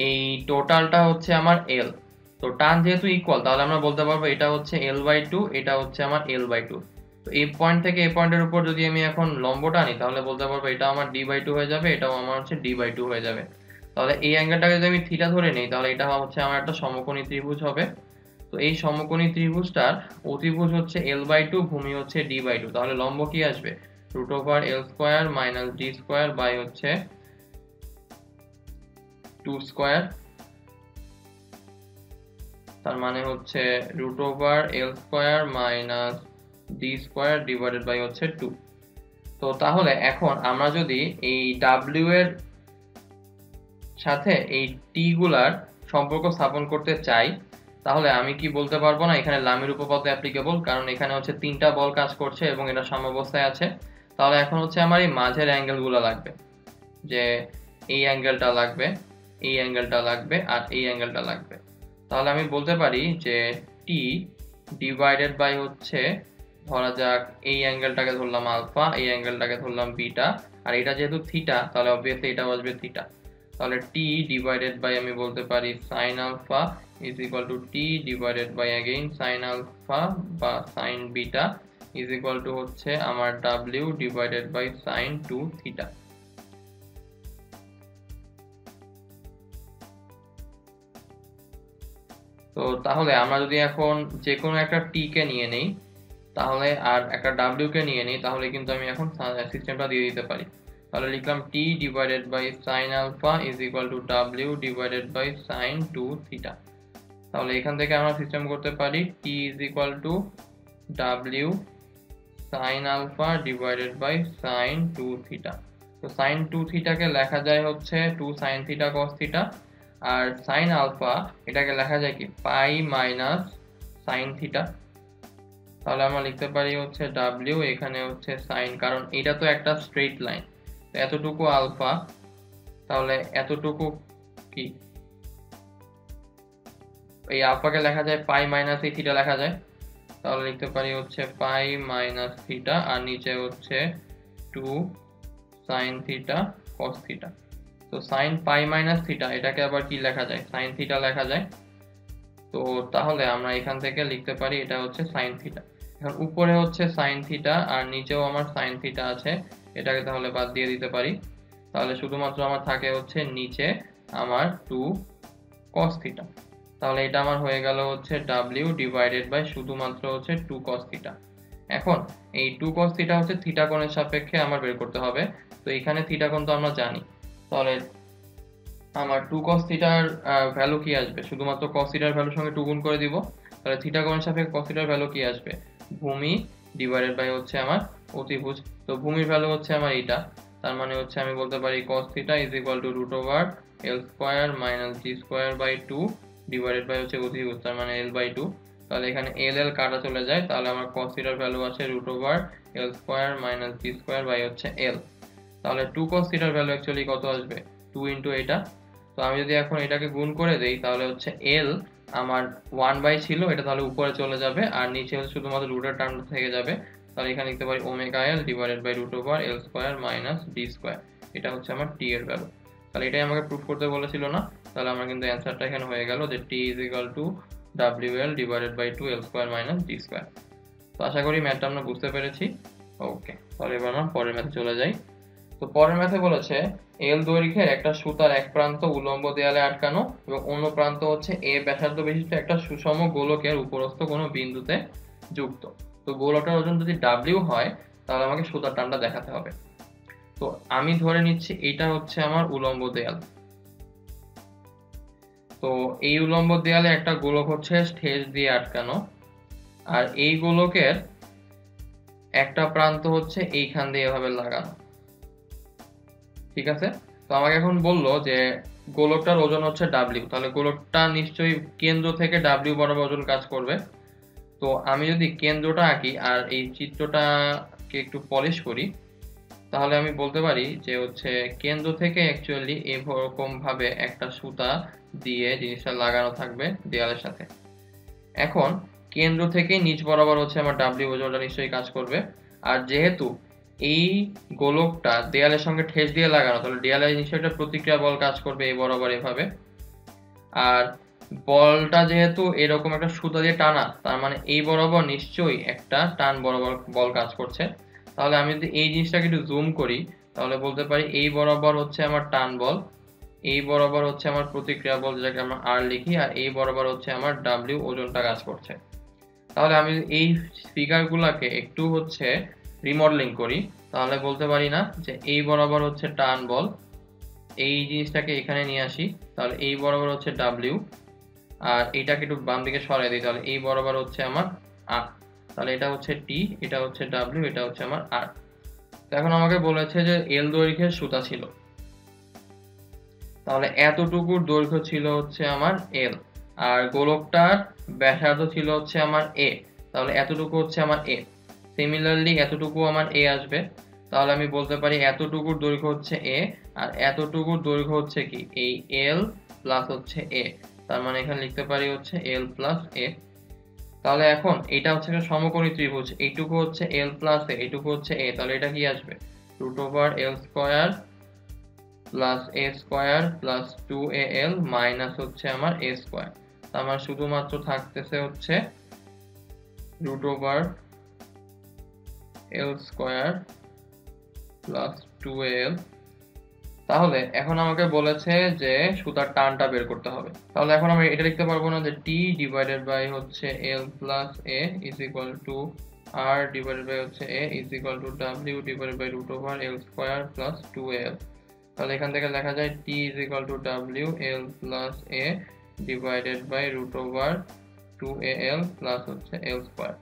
এই টোটালটা হচ্ছে আমার এল, তো টান যেহেতু ইকুয়াল তাহলে আমরা বলতে পারবো এটা হচ্ছে L/2, এটা হচ্ছে আমার L/2। তো এই পয়েন্ট থেকে এই পয়েন্টের উপর যদি আমি এখন লম্ব টানি তাহলে বলতে পারবো এটা আমার D/2 হয়ে যাবে, এটাও আমার হচ্ছে D/2 হয়ে যাবে। তাহলে এই অ্যাঙ্গেলটাকে যদি আমি থিটা ধরে নিই তাহলে এটা হচ্ছে আমার একটা সমকোণী ত্রিভুজ হবে। তো এই সমকোণী ত্রিভুজটার অতিভুজ হচ্ছে L/2, ভূমি হচ্ছে D/2, তাহলে লম্ব কি আসবে √L² মাইনাস D² বাই হচ্ছে 2², তার মানে হচ্ছে √L² minus D² divided by হচ্ছে 2। তো তাহলে এখন আমরা যদি এই W এর সাথে এই T গুলার সম্পর্ক স্থাপন করতে চাই, তাহলে আমি কি বলতে পারবো না এখানে লামির উপপাদ্য অ্যাপ্লিকেবল, কারণ এখানে হচ্ছে তিনটা বল কাজ করছে এবং এটা সাম্যাবস্থায় আছে। তাহলে এখন হচ্ছে আমার এই মাঝের অ্যাঙ্গেলগুলো লাগবে, যে এই অ্যাঙ্গেলটা লাগবে, এই অ্যাঙ্গেলটা লাগবে আর এই অ্যাঙ্গেলটা লাগবে। তাহলে আমি বলতে পারি যে T ডিভাইডেড বাই হচ্ছে, ধরা যাক এই অ্যাঙ্গেলটাকে ধরলাম আলফা, এই অ্যাঙ্গেলটাকে ধরলাম বিটা, আর এটা যেহেতু থিটা তাহলে অবভিয়াসলি এটা আসবে থিটা। তাহলে T ডিভাইডেড বাই আমি বলতে পারি sine alpha is equal to T divided by again sine alpha বা sine beta is equal to হচ্ছে আমার W divided by sine 2 theta. তো তাহলে আমরা যদি এখন যে কোনো একটা T কে নিয়ে নেই তাহলে, আর একটা W কে নিয়ে নেই, তাহলে কিন্তু আমি এখন সিস্টেমটা দিয়ে দিতে পারি। তাহলে লিখলাম T divided by sine alpha is equal to W divided by sine 2 theta. তাহলে এখান থেকে আমরা সিস্টেম করতে পারি T is equal to W sine alpha divided by sine 2 theta. তো সাইন 2 থিটাকে লেখা যায় হচ্ছে 2 সাইন থিটা কস থিটা, আর সাইন আলফা এটাকে লেখা যায় কি পাই মাইনাস সাইন থিটা। তাহলে আমরা লিখতে পারি হচ্ছে W, এখানে হচ্ছে সাইন, কারণ এটা তো একটা স্ট্রেট লাইন, তো এতটুকু আলফা, তাহলে এতটুকু কি এই আলফাকে লেখা যায় পাই মাইনাস এই থিটা লেখা যায়। তাহলে লিখতে পারি হচ্ছে পাই মাইনাস থিটা আর নিচে হচ্ছে 2 সাইন থিটা কস থিটা। তো সাইন পাই মাইনাস থিটা এটাকে আবার কি লেখা যায়, সাইন থিটা লেখা যায়। তো তাহলে আমরা এখান থেকে লিখতে পারি এটা হচ্ছে সাইন থিটা। এখন উপরে হচ্ছে সাইন থিটা আর নিচেও আমার সাইন থিটা আছে, এটাকে তাহলে বাদ দিয়ে দিতে পারি। তাহলে শুধুমাত্র আমার থাকে হচ্ছে নিচে আমার 2 cos থিটা। তাহলে এটা আমার হয়ে গেল হচ্ছে w ডিভাইডেড বাই শুধুমাত্র হচ্ছে 2 cos থিটা। এখন এই 2 cos থিটা হচ্ছে থিটা কোণের সাপেক্ষে আমার বের করতে হবে। তো এখানে থিটা কোণ তো আমরা জানি, তাহলে আমার 2 cos থিটার ভ্যালু কি আসবে, শুধুমাত্র cos থিটার ভ্যালুর সঙ্গে 2 গুণ করে দিব। তাহলে থিটা কোণের সাপেক্ষে cos থিটার ভ্যালু কি আসবে, ভূমি ডিভাইডেড বাই হচ্ছে আমার অতিভুজ। তো ভূমির ভ্যালু হচ্ছে আমার এটা, তার মানে হচ্ছে আমি বলতে পারি cos theta is equal to root over l square minus g square by 2 divided by হচ্ছে অতিভুজ, তার মানে l বাই 2। তাহলে এখানে l কাটা চলে যায়, তাহলে আমার cos থিটার ভ্যালু আছে root over l square minus g square by হচ্ছে l। তাহলে 2 cos থিটার ভ্যালু অ্যাকচুয়ালি কত আসবে, 2 ইনটু এটা। তো আমি যদি এখন এটাকে গুণ করে দেই তাহলে হচ্ছে l আমার 1 বাই ছিল, এটা তাহলে উপরে চলে যাবে আর নিচে হচ্ছে শুধুমাত্র রুটের টার্মটা থেকে যাবে। তাহলে এখানে লিখতে পারি omega l divided by root over l square minus d square. এটা হচ্ছে আমার t এর ভ্যালু। তাহলে এটাই আমাকে প্রুফ করতে বলেছিল না। তাহলে আমার কিন্তু অ্যানসারটা এখানে হয়ে গেল যে t is equal to wl divided by 2 l square minus d square. তো আশা করি ম্যাথটা আমরা বুঝতে পেরেছি। ওকে, তাহলে এবার আমরা পরের ম্যাথে চলে যাই। তো পরের ম্যাথে বলেছে এল দৈর্ঘ্যের একটা সুতার এক প্রান্ত উলম্ব দেয়ালে আটকানো এবং অন্য প্রান্ত হচ্ছে এ ব্যাসার্ধ বিশিষ্ট একটা সুষম গোলকের উপরস্থ কোনো বিন্দুতে যুক্ত। তো গোলকটার ওজন যদি ডাব্লিউ হয় তাহলে আমাকে সুতার টানটা দেখাতে হবে। তো আমি ধরে নিচ্ছি এটা হচ্ছে আমার উলম্ব দেয়াল। তো এই উলম্ব দেয়ালে একটা গোলক হচ্ছে ঠেস দিয়ে আটকানো, আর এই গোলকের একটা প্রান্ত হচ্ছে এইখান দিয়ে এভাবে লাগানো। ঠিক আছে, তো আমাকে এখন বললো যে গোলকটার ওজন হচ্ছে ডাব্লিউ, তাহলে গোলকটা নিশ্চয়ই কেন্দ্র থেকে ডাব্লিউ বরাবর ওজন কাজ করবে। তো আমি যদি কেন্দ্রটা আঁকি আর এই চিত্রটাকে একটু পলিশ করি তাহলে আমি বলতে পারি যে হচ্ছে কেন্দ্র থেকে অ্যাকচুয়ালি এরকম ভাবে একটা সুতা দিয়ে জিনিসটা লাগানো থাকবে দেয়ালের সাথে। এখন কেন্দ্র থেকে নিচ বরাবর হচ্ছে আমার ডাব্লিউ ওজনটা নিশ্চয়ই কাজ করবে। আর যেহেতু এই গোলকটা দেয়ালের সঙ্গে ঠেস দিয়ে লাগানো, তাহলে দেয়ালে নিশ্চয়ই একটা প্রতিক্রিয়া বল কাজ করবে এই বরাবর এভাবে। আর বলটা যেহেতু এরকম একটা সুতা দিয়ে টানা, তার মানে এই বরাবর নিশ্চয়ই একটা টান বরাবর বল কাজ করছে। তাহলে আমি যদি এই জিনিসটাকে একটু জুম করি তাহলে বলতে পারি এই বরাবর হচ্ছে আমার টান বল, এই বরাবর হচ্ছে আমার প্রতিক্রিয়া বল যেটাকে আমরা আর লিখি, আর এই বরাবর হচ্ছে আমার ডাব্লিউ ওজনটা কাজ করছে। তাহলে আমি এই ফিগারগুলোকে একটু হচ্ছে রিমডেলিং করি তাহলে বলতে পারি না যে এই বরাবর হচ্ছে টান বল, এই জিনিসটাকে এখানে নিয়ে আসি তাহলে এই বরাবর হচ্ছে ডাব্লিউ, আর এইটাকে একটু বাম দিকে সরাই দিই তাহলে এই বরাবর হচ্ছে আমার আর। তাহলে এটা হচ্ছে টি, এটা হচ্ছে ডাব্লিউ, এটা হচ্ছে আমার আর। তো এখন আমাকে বলেছে যে এল দৈর্ঘ্যের সুতা ছিল, তাহলে এতটুকুর দৈর্ঘ্য ছিল হচ্ছে আমার এল, আর গোলকটার ব্যাসার্ধ ছিল হচ্ছে আমার এ, তাহলে এতটুকু হচ্ছে আমার এ। সিমিলারলি এতটুকু আমার এ আসবে, তাহলে আমি বলতে পারি এতটুকুর দৈর্ঘ্য হচ্ছে এ আর এতটুকুর দৈর্ঘ্য হচ্ছে কি এই এল প্লাস হচ্ছে এ, তার মানে এখানে লিখতে পারি হচ্ছে এল প্লাস এ। তাহলে এখন এটা হচ্ছে একটা সমকোণী ত্রিভুজ, এইটুকু হচ্ছে এল প্লাস এ, এইটুকু হচ্ছে এ, তাহলে এটা কি আসবে root over L square plus এ স্কয়ার প্লাস 2al মাইনাস হচ্ছে আমার এ স্কয়ার। আমার শুধুমাত্র থাকতেছে হচ্ছে root over L square plus 2al। তাহলে এখন আমাকে বলেছে যে সুতার টানটা বের করতে হবে। তাহলে এখন আমরা এটা লিখতে পারবো না যে টি ডিভাইডেড বাই হচ্ছে L plus a is equal to R divided by হচ্ছে a is equal to W divided by root over L square plus 2al। তাহলে এখান থেকে লেখা যায় T is equal to W L plus a divided by root over 2al plus হচ্ছে L square.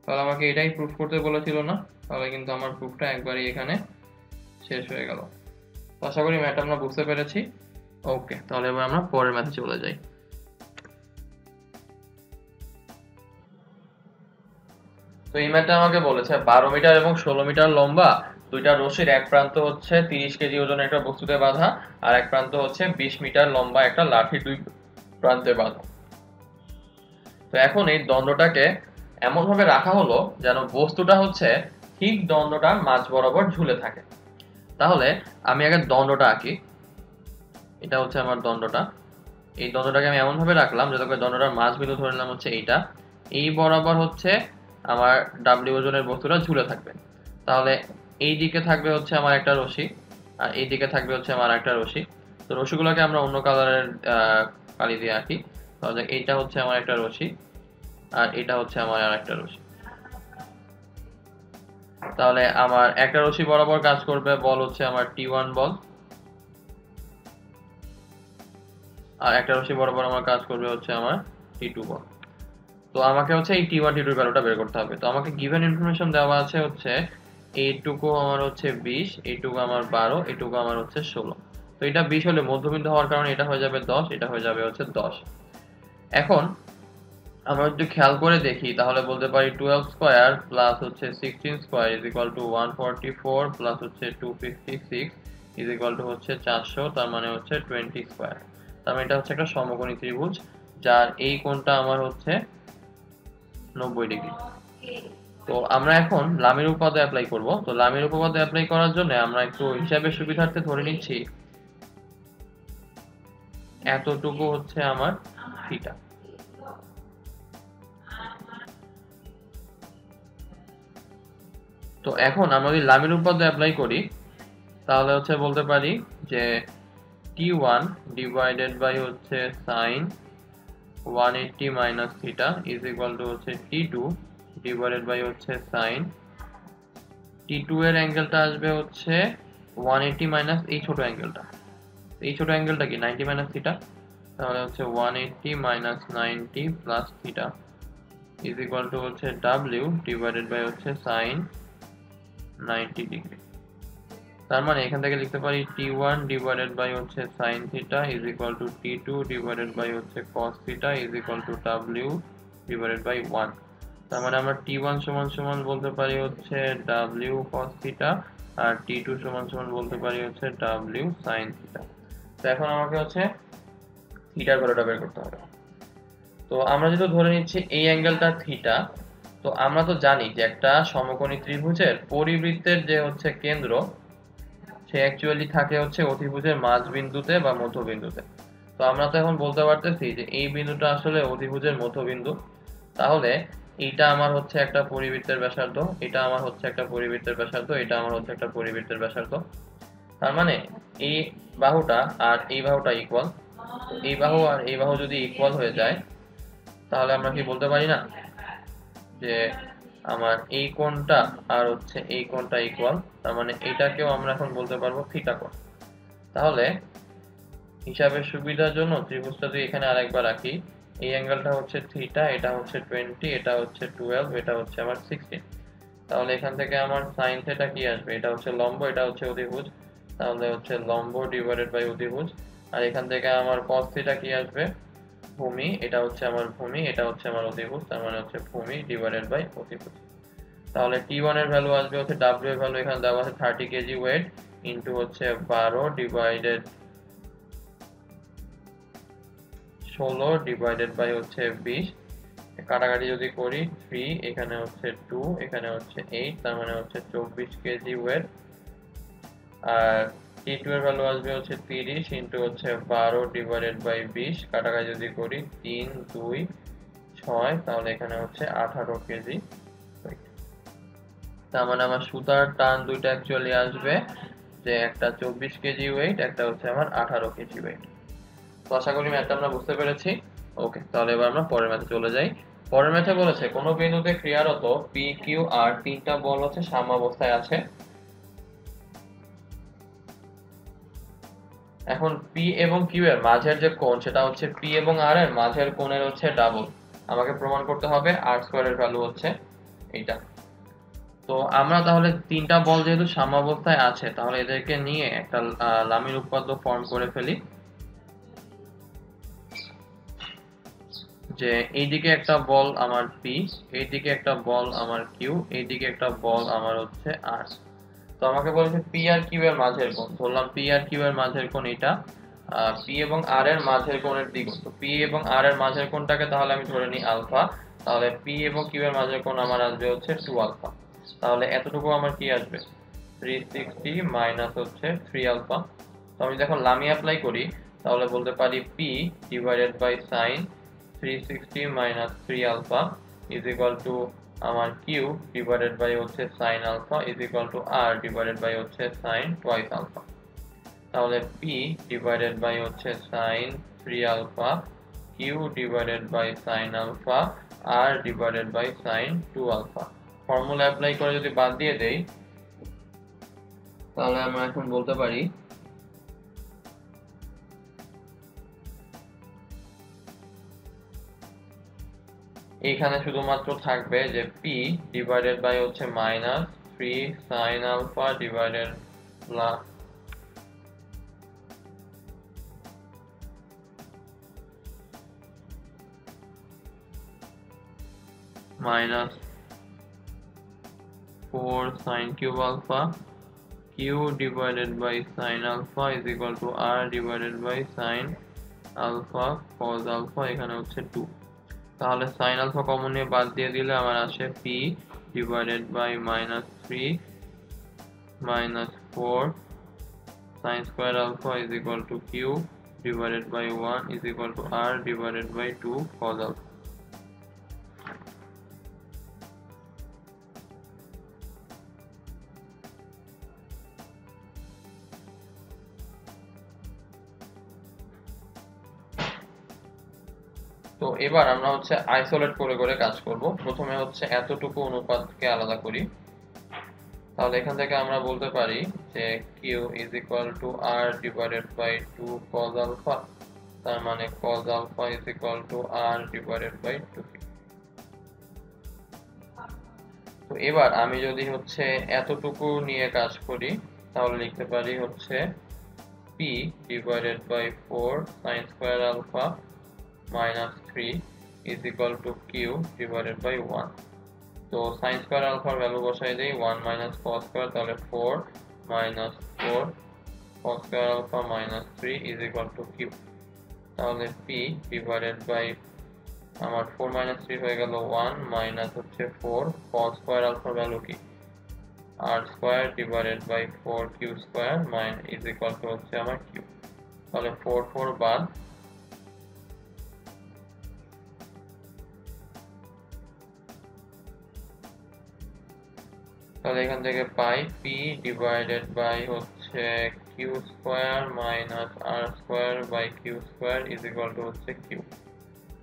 তাহলে আমাকে এটাই প্রুফ করতে বলেছিল না, তাহলে কিন্তু আমার প্রুফটা একবারই এখানে শেষ হয়ে গেল। আশা করি ম্যাথটা আমরা বুঝতে পেরেছি। ওকে, তাহলে এবার আমরা পরের ম্যাথে চলে যাই। তো এই ম্যাথটা আমাকে বলেছে 12 মিটার এবং 16 মিটার লম্বা দুইটা রশির এক প্রান্ত হচ্ছে 30 কেজি ওজনের একটা বস্তুতে বাঁধা আর এক প্রান্ত হচ্ছে 20 মিটার লম্বা একটা লাঠি দুই প্রান্তে বাঁধা। তো এখন এই দণ্ডটাকে এমন ভাবে রাখা হলো যেন বস্তুটা হচ্ছে ঠিক দণ্ডটার মাঝ বরাবর ঝুলে থাকে। তাহলে আমি আগে দণ্ডটা আঁকি, এটা হচ্ছে আমার দণ্ডটা। এই দ্বন্দ্বটাকে আমি এমন ভাবে রাখলাম যাতে করে দ্বন্দ্বটার মাঝ বিন্দু ধরে নিলাম হচ্ছে এইটা, এই বরাবর হচ্ছে আমার ডাব্লিউ ওজনের বস্তুটা ঝুলে থাকবে। তাহলে এই দিকে থাকবে হচ্ছে আমার একটা রশি, আর এই দিকে থাকবে হচ্ছে আমার একটা রশি। তো রশিগুলোকে আমরা অন্য কালারের কালি দিয়ে আঁকি। তাহলে এইটা হচ্ছে আমার একটা রশি, আর এটা হচ্ছে আমার আর একটা রশি। তাহলে আমার একটা রশি বরাবর কাজ করবে বল হচ্ছে আমার T1 বল, আর একটা রশি বরাবর আমার কাজ করবে হচ্ছে আমার T2 বল। তো আমাকে হচ্ছে এই T1 T2 ভ্যালুটা বের করতে হবে। তো আমাকে গিভেন ইনফরমেশন দেওয়া আছে হচ্ছে এইটুকু আমার হচ্ছে 20, এইটুকু আমার 12, এইটুকু আমার হচ্ছে 16। তো এটা 20 হলে মধ্যবিন্দু হওয়ার কারণে এটা হয়ে যাবে 10, এটা হয়ে যাবে হচ্ছে 10। এখন আমরা যদি খেয়াল করে দেখি তাহলে বলতে পারি 12 স্কয়ার প্লাস হচ্ছে 16 square is equal two 144 plus হচ্ছে 256 ইজ ইকুয়াল টু হচ্ছে 400, তার মানে হচ্ছে 20 স্কয়ার। তার মানে এটা হচ্ছে একটা সমকোণী ত্রিভুজ যার এই কোণটা আমার হচ্ছে 90 ডিগ্রি। তো আমরা এখন লামির উপপাদ্য অ্যাপ্লাই করব। তো লামির উপপাদ্য অ্যাপ্লাই করার জন্য আমরা একটু হিসাবের সুবিধার্থে ধরে নিচ্ছি এতটুকু হচ্ছে আমার থিটা। তো এখন আমরা যদি লামির উপপাদ্য অ্যাপ্লাই করি তাহলে হচ্ছে বলতে পারি যে T1 ডিভাইডেড বাই হচ্ছে sin 180 minus theta is equal to হচ্ছে T2 ডিভাইডেড বাই হচ্ছে sin T2 এর অ্যাঙ্গেলটা আসবে হচ্ছে 180 মাইনাস এই ছোট অ্যাঙ্গেলটা। এই ছোট অ্যাঙ্গেলটা কি 90 মাইনাস থিটা, তাহলে হচ্ছে 180 minus 90 plus theta is equal to হচ্ছে W ডিভাইডেড বাই হচ্ছে sin 90 ডিগ্রি। তার মানে এখান থেকে লিখতে পারি T1 ডিভাইডেড বাই হচ্ছে sin theta is equal to T2 divided by হচ্ছে cos theta is equal to W divided by 1। তার মানে আমরা T1 সমান সমান বলতে পারি হচ্ছে W cos থিটা, আর T2 সমান সমান বলতে পারি হচ্ছে W sin থিটা। তো এখন আমাকে হচ্ছে থিটার ভ্যালুটা বের করতে হবে। তো আমরা যেহেতু ধরে নিচ্ছি এই অ্যাঙ্গেলটা থিটা, তো আমরা তো জানি যে একটা সমকোণী ত্রিভুজের পরিবৃত্তের যে হচ্ছে কেন্দ্র সে অ্যাকচুয়ালি থাকে হচ্ছে অতিভুজের মাঝ বিন্দুতে বা মধ্যবিন্দুতে। তো আমরা তো এখন বলতে পারতেছি যে এই বিন্দুটা আসলে অতিভুজের মধ্যবিন্দু। তাহলে এইটা আমার হচ্ছে একটা পরিবৃত্তের ব্যাসার্ধ, এটা আমার হচ্ছে একটা পরিবৃত্তের ব্যাসার্ধ, এটা আমার হচ্ছে একটা পরিবৃত্তের ব্যাসার্ধ। তার মানে এই বাহুটা আর এই বাহুটা ইকুয়াল। এই বাহু আর এই বাহু যদি ইকুয়াল হয়ে যায় তাহলে আমরা কি বলতে পারি না যে আমার এই কোণটা আর হচ্ছে এই কোণটা ইকুয়াল। তার মানে এটাকেও আমরা এখন বলতে পারবো থিটা কোণ। তাহলে হিসাবের সুবিধার জন্য ত্রিভুজটা যদি এখানে আরেকবার রাখি, এই অ্যাঙ্গেলটা হচ্ছে থিটা, এটা হচ্ছে 20, এটা হচ্ছে 12, এটা হচ্ছে আমার 16। তাহলে এখান থেকে আমার sin থিটা কি আসবে, এটা হচ্ছে লম্ব, এটা হচ্ছে অতিভুজ, তাহলে হচ্ছে লম্ব ডিভাইডেড বাই অতিভুজ। আর এখান থেকে আমার cos থিটা কি আসবে, ভূমি, এটা হচ্ছে আমার ভূমি, এটা হচ্ছে আমার অতিভুজ, তার মানে হচ্ছে ভূমি ডিভাইডেড বাই অতিভুজ। তাহলে T1 এর ভ্যালু আসবে হচ্ছে W এর ভ্যালু এখানে দেওয়া আছে 30 কেজি ওয়েট ইনটু হচ্ছে 12 ডিভাইডেড 16 ডিভাইডেড বাই হচ্ছে 20। কাটাকাটি যদি করি 3, এখানে হচ্ছে 2, এখানে হচ্ছে 8, তার মানে হচ্ছে 24 কেজি ওয়েট। আর T2 এর ভ্যালু আসবে হচ্ছে 30 ইনটু হচ্ছে 12 ডিভাইডেড বাই 20, কাটাকাটি যদি করি 3, 2, 6, তাহলে এখানে হচ্ছে 18 কেজি ওয়েট। তার মানে আমার সুতার টান দুইটা অ্যাকচুয়ালি আসবে যে একটা 24 কেজি ওয়েট, একটা হচ্ছে আমার 18 কেজি ওয়েট। তো আশা করি ম্যাথটা আমরা বুঝতে পেরেছি। ওকে, তাহলে এবার আমরা পরের ম্যাথে চলে যাই। পরের ম্যাথে বলেছে কোন বিন্দুতে ক্রিয়ারত পি কিউ আর তিনটা বল হচ্ছে সাম্যাবস্থায় আছে। এখন পি এবং কিউ এর মাঝের যে কোণ সেটা হচ্ছে পি এবং আর এর মাঝের কোণের হচ্ছে ডাবল। আমাকে প্রমাণ করতে হবে আর স্কয়ার এর ভ্যালু হচ্ছে এইটা। তো আমরা তাহলে তিনটা বল যেহেতু সাম্যাবস্থায় আছে তাহলে এদেরকে নিয়ে একটা লামির উপপাদ্য ফর্ম করে ফেলি, যে এইদিকে একটা বল আমার পি, এইদিকে একটা বল আমার কিউ, এইদিকে একটা বল আমার হচ্ছে আর। তো আমাকে বলেছে পি আর কিউ এর মাঝের কোণ, ধরলাম পি আর কিউ এর মাঝের কোণ এটা, পি এবং আর এর মাঝের কোণের দ্বিগুণ। তো পি এবং আর এর মাঝের কোণটাকে তাহলে আমি ধরে নিই আলফা, তাহলে পি এবং কিউ এর মাঝের কোণ আমার আসবে হচ্ছে 2 আলফা। তাহলে এতটুকু আমার কি আসবে 360 মাইনাস হচ্ছে 3 আলফা। তো আমি যখন লামি অ্যাপ্লাই করি তাহলে বলতে পারি p divided by sin 360 minus 3 alpha is equal to আমার q ডিভাইডেড বাই হচ্ছে sin alpha is equal to r divided by হচ্ছে sin টুয়াইস আলফা। তাহলে p ডিভাইডেড বাই হচ্ছে sin 3 alpha q divided by sin alpha r divided by sin 2 alpha. Formula apply করে যদি বাদ দিয়ে দেই তাহলে আমরা এখন বলতে পারি এখানে শুধুমাত্র থাকবে যে p ডিভাইডেড বাই হচ্ছে minus 3 sin alpha divided minus 4 sin cube alpha q divided by sin alpha is equal to r divided by sin alpha cos alpha এখানে হচ্ছে 2। তাহলে sin alpha কমন নিয়ে বাদ দিয়ে দিলে আমার আসে p divided by minus 3 minus 4 sin square alpha is equal to q divided by 1 is equal to r divided by 2 cos alpha। তো এবার আমরা হচ্ছে আইসোলেট করে করে কাজ করব। প্রথমে হচ্ছে এতটুকু অনুপাতকে আলাদা করি। তাহলে এখান থেকে আমরা বলতে পারি যে q is equal to r divided by 2 cos alpha, তার মানে cos alpha is equal to r divided by 2। তো এবার আমি যদি হচ্ছে এতটুকু নিয়ে কাজ করি তাহলে লিখতে পারি হচ্ছে p divided by 4 sin square alpha minus 3 is equal to q divided by 1। তো sin square alpha ভ্যালু বসাই দেই 1 minus cos square, তাহলে 4 minus 4 cos square alpha minus 3 is equal to q। তাহলে p divided by আমার 4 minus 3 হয়ে গেল 1 minus হচ্ছে 4 cos square alpha value কি r square divided by 4 q square is equal to হচ্ছে আমার q। তাহলে 4 4 বাদ, তাহলে এখান থেকে পাই p ডিভাইডেড বাই হচ্ছে q square minus r square by q square is equal to হচ্ছে q।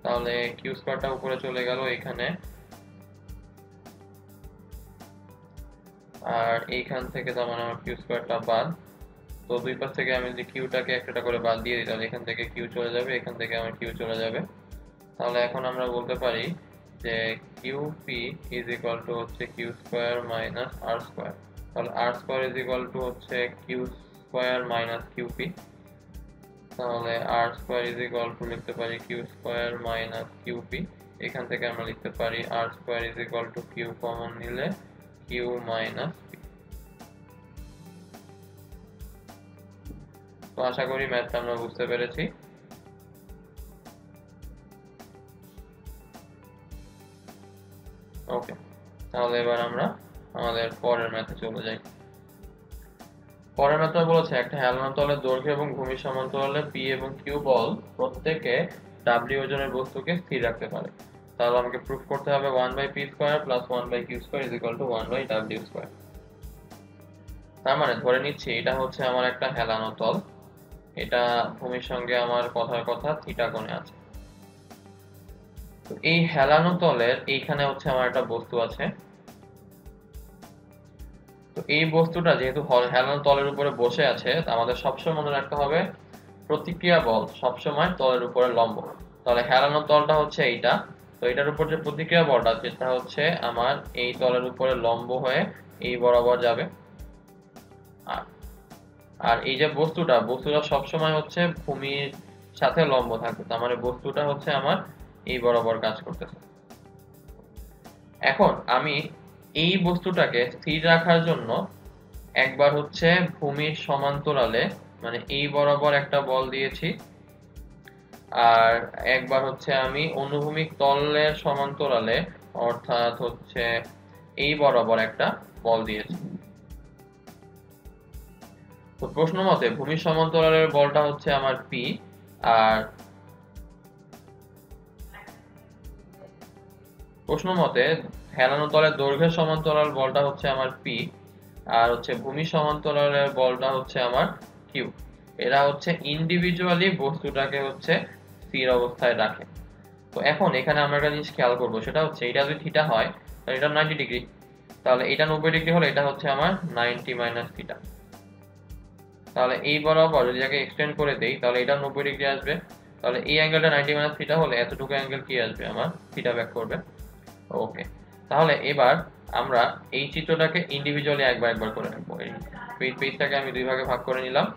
তাহলে q স্কয়ারটা উপরে চলে গেল এখানে, আর এইখান থেকে তার মানে আমার q স্কয়ারটা বাদ। তো দুই পাশ থেকে আমি যদি q টাকে একটা করে বাদ দিয়ে দিই তাহলে এখান থেকে q চলে যাবে, এখান থেকে আমার q চলে যাবে। তাহলে এখন আমরা বলতে পারি যে qp is equal to হচ্ছে q square minus r square. তাহলে r square is equal to হচ্ছে q স্কয়ার মাইনাস qp। তাহলে r square is equal to লিখতে পারি q স্কয়ার মাইনাস qp। এখান থেকে আমরা লিখতে পারি r square is equal to q common নিলে q মাইনাস p। তো আশা করি ম্যাথটা আমরা বুঝতে পেরেছি। ওকে, তাহলে এবার আমরা আমাদের পরের ম্যাথে চলে যাই। পরের ম্যাথে বলেছে একটা হেলানো তলের দৈর্ঘ্য এবং ভূমির সমান্তরালে p এবং q বল প্রত্যেকে w ওজনের বস্তুকে স্থির রাখতে পারে। তাহলে আমাকে প্রুফ করতে হবে 1/p square plus 1/q square is equal two 1/w square. তার মানে ধরে নিচ্ছি এটা হচ্ছে আমার একটা হেলানো তল, এটা ভূমির সঙ্গে আমার কথার কথা থিটা কোণে আছে। তো এই হেলানো তলের এইখানে হচ্ছে আমার একটা বস্তু আছে। তো এই বস্তুটা যেহেতু হেলানো তলের উপরে বসে আছে আমাদের সবসময় মনে রাখতে হবে প্রতিক্রিয়া বল সবসময় তলের উপরে লম্ব। তাহলে হেলানো তলটা হচ্ছে এইটা, তো এটার উপর যে প্রতিক্রিয়া বলটা যেটা হচ্ছে আমার এই তলের উপরে লম্ব হয়ে এই বরাবর যাবে। আর এই যে বস্তুটা সবসময় হচ্ছে ভূমির সাথে লম্ব থাকবে, তার মানে বস্তুটা হচ্ছে আমার এই বরাবর কাজ করতেছে। এখন আমি এই বস্তুটাকে স্থির রাখার জন্য একবার হচ্ছে ভূমির সমান্তরালে মানে এই বরাবর একটা বল দিয়েছি, আর একবার হচ্ছে আমি অনুভূমিক তলের সমান্তরালে অর্থাৎ হচ্ছে এই বরাবর একটা বল দিয়েছি। তো প্রশ্ন মতে ভূমির সমান্তরালের বলটা হচ্ছে আমার p, আর প্রশ্ন মতে হেলানো তলের দৈর্ঘ্যের সমান্তরাল বলটা হচ্ছে আমার পি, আর হচ্ছে ভূমি সমান্তরালের বলটা হচ্ছে আমার কিউ। এরা হচ্ছে ইন্ডিভিজুয়ালি বস্তুটাকে হচ্ছে স্থির অবস্থায় রাখে। তো এখন এখানে আমরা একটা জিনিস খেয়াল করবো, সেটা হচ্ছে এটা যদি থিটা হয় তাহলে এটা 90 ডিগ্রি, তাহলে এটা 90 ডিগ্রি হলে এটা হচ্ছে আমার 90 মাইনাস থিটা। তাহলে এই বরাবর যদি এটাকে এক্সটেন্ড করে দেই তাহলে এটা 90 ডিগ্রি আসবে, তাহলে এই অ্যাঙ্গেলটা 90 মাইনাস থিটা হলে এতটুকু অ্যাঙ্গেল কি আসবে, আমার থিটা ব্যাক করবে। ওকে, তাহলে এবার আমরা এই চিত্রটাকে ইন্ডিভিজুয়ালি একবার একবার করে নেবো। এই পেজটাকে আমি দুই ভাগে ভাগ করে নিলাম।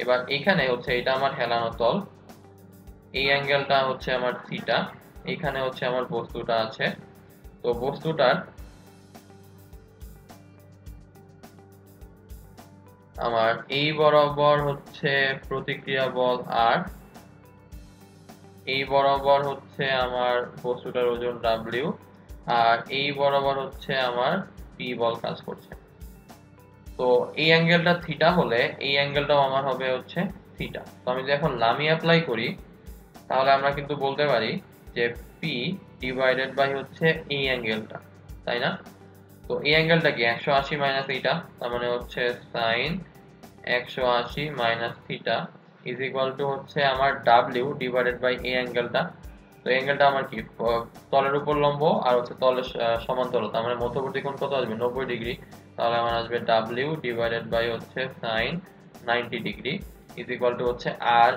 এবার এখানে হচ্ছে এটা আমার হেলানো তল, এই অ্যাঙ্গেলটা হচ্ছে আমার থিটা, এখানে হচ্ছে আমার বস্তুটা আছে। তো বস্তুটার আমার এই বরাবর হচ্ছে প্রতিক্রিয়া বল আর এই বরাবর হচ্ছে আমার বস্তুটার ওজন ডাব্লিউ, আর এই বরাবর হচ্ছে আমার পি বল কাজ করছে। তো এই অ্যাঙ্গেলটা থিটা হলে এই অ্যাঙ্গেলটাও আমার হবে হচ্ছে থিটা। তো আমি যদি এখন লামি অ্যাপ্লাই করি তাহলে আমরা কিন্তু বলতে পারি যে পি ডিভাইডেড বাই হচ্ছে এই অ্যাঙ্গেলটা, তাই না? তো এই অ্যাঙ্গেলটা কি 180 মাইনাস এইটা, তার মানে হচ্ছে sine 180 minus theta is equal to হচ্ছে আমার ডাব্লিউ ডিভাইডেড বাই এই অ্যাঙ্গেলটা। তো এই অ্যাঙ্গেলটা আমার কি তলের উপর লম্ব আর হচ্ছে তলের সমান্তরাল, তার মানে মধ্যবর্তী কোণ কত আসবে 90 ডিগ্রি, তাহলে আমার আসবে ডাব্লিউ ডিভাইডেড বাই হচ্ছে sine 90 degree is equal to হচ্ছে আর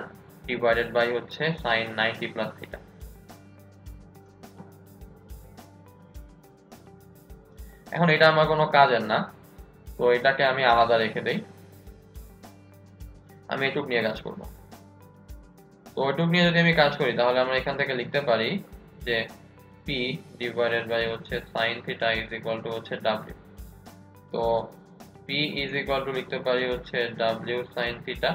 ডিভাইডেড বাই হচ্ছে সাইন 90 প্লাস থিটা। এখন এটা আমার কোনো কাজের না, তো এটাকে আমি আলাদা রেখে দেই, আমি এটুক নিয়ে কাজ করব। তো ওইটুক নিয়ে যদি আমি কাজ করি তাহলে আমরা এখান থেকে লিখতে পারি যে পি ডিভাইডেড বাই হচ্ছে sign theta is equal to হচ্ছে ডাব্লিউ। তো পি ইজ ইকুয়াল টু লিখতে পারি হচ্ছে ডাব্লিউ সাইন থিটা,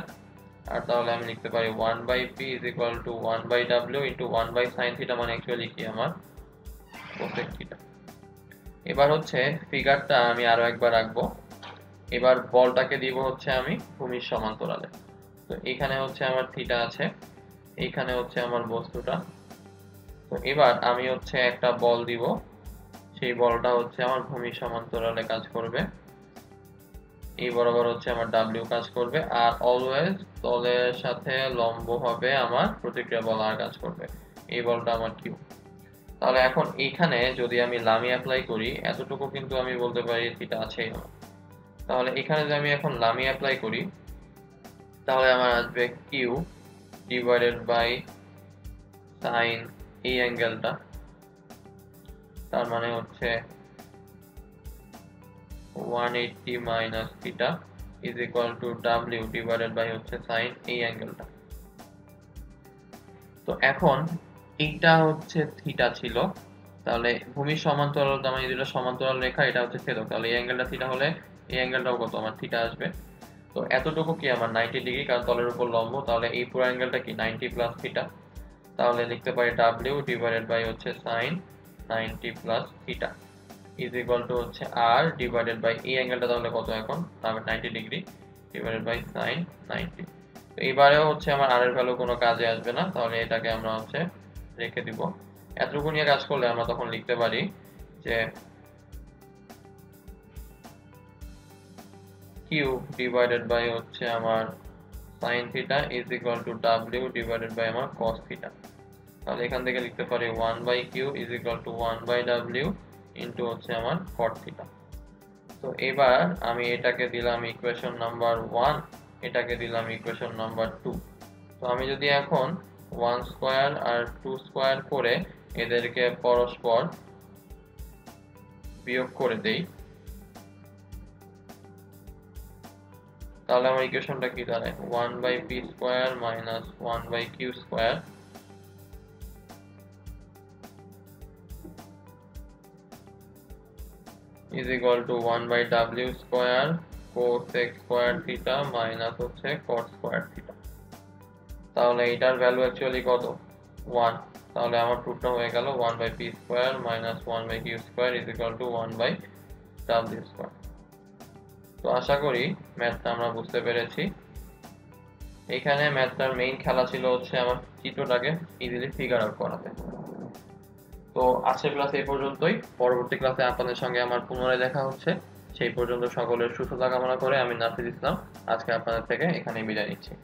আর তাহলে আমি লিখতে পারি 1 by p is equal to 1 by W into 1 by sine theta, মানে অ্যাকচুয়ালি কি আমার কোসেক থিটা। এবার হচ্ছে ফিগারটা আমি আরো একবার রাখবো। এবার বলটাকে দিব হচ্ছে আমি ভূমির সমান্তরালে। তো এখানে হচ্ছে আমার থিটা আছে, এইখানে হচ্ছে আমার বস্তুটা। তো এবার আমি হচ্ছে একটা বল দিব, সেই বলটা হচ্ছে আমার ভূমির সমান্তরালে কাজ করবে, এই বরাবর হচ্ছে আমার ডাব্লিউ কাজ করবে, আর অলওয়েজ তলের সাথে লম্ব হবে আমার প্রতিক্রিয়া বল আর কাজ করবে, এই বলটা আমার কিউ। তাহলে এখন এইখানে যদি আমি লামি অ্যাপ্লাই করি এতটুকু কিন্তু আমি বলতে পারি থিটা আছেই আমার। তাহলে এখানে যদি আমি এখন লামি অ্যাপ্লাই করি তাহলে আমার আসবে কিউ ডিভাইডেড বাই সাইন এই অ্যাঙ্গেলটা, তার মানে হচ্ছে 180 minus theta is equal to W divided by হচ্ছে সাইন এই অ্যাঙ্গেলটা। তো এখন এইটা হচ্ছে থিটা ছিল, তাহলে ভূমির সমান্তরাল মানে যেটা সমান্তরাল রেখা এটা হচ্ছে ছেদক, তাহলে এই অ্যাঙ্গেলটা থিটা হলে এই অ্যাঙ্গেলটাও কত আমার থিটা আসবে। তো এতটুকু কি আমার 90 ডিগ্রি, কারণ তলের উপর লম্ব, তাহলে এই পুরো অ্যাঙ্গেলটা কি 90 প্লাস থিটা, তাহলে লিখতে পারি ডাব্লিউ ডিভাইডেড বাই হচ্ছে sine 90 plus theta is equal to হচ্ছে আর ডিভাইডেড বাই এই অ্যাঙ্গেলটা তাহলে কত এখন 90 ডিগ্রি ডিভাইডেড বাই সাইন 90। তো এইবারেও হচ্ছে আমার আর এর ভ্যালু কোনো কাজে আসবে না, তাহলে এটাকে আমরা হচ্ছে রেখে দিব। এতটুকু নিয়ে কাজ করলে আমরা তখন লিখতে পারি যে কিউ ডিভাইডেড বাই হচ্ছে আমার sine theta is equal to W divided by আমার কস থিটা। তাহলে এখান থেকে লিখতে পারি 1 by q is equal to 1 by W into হচ্ছে আমার কট থিটা। তো এবার আমি এটাকে দিলাম ইকুয়েশন নাম্বার 1, এটাকে দিলাম ইকুয়েশন নাম্বার 2। তো আমি যদি এখন 1 স্কয়ার আর 2 স্কয়ার করে এদেরকে পরস্পর বিয়োগ করে দেই তাহলে আমার ইকুয়েশনটা কি দাঁড়ায় 1 by p square minus 1 by q square is equal to 1 by w square cos x square theta minus হচ্ছে cot square theta। তাহলে এটার ভ্যালু অ্যাকচুয়ালি কত 1, তাহলে আমার প্রুফটা হয়ে গেল 1 by p square minus 1 by q square is equal to 1 by w square। তো আশা করি ম্যাথটা আমরা বুঝতে পেরেছি। এখানে ম্যাথটার মেইন খেলা ছিল হচ্ছে আমার চিত্রটাকে ইজিলি ফিগার আউট করাতে। তো আজকের ক্লাস এই পর্যন্তই। পরবর্তী ক্লাসে আপনাদের সঙ্গে আমার পুনরায় দেখা হচ্ছে। সেই পর্যন্ত সকলের সুস্থতা কামনা করে আমি নাফিজ ইসলাম আজকে আপনাদের থেকে এখানেই বিদায় নিচ্ছি।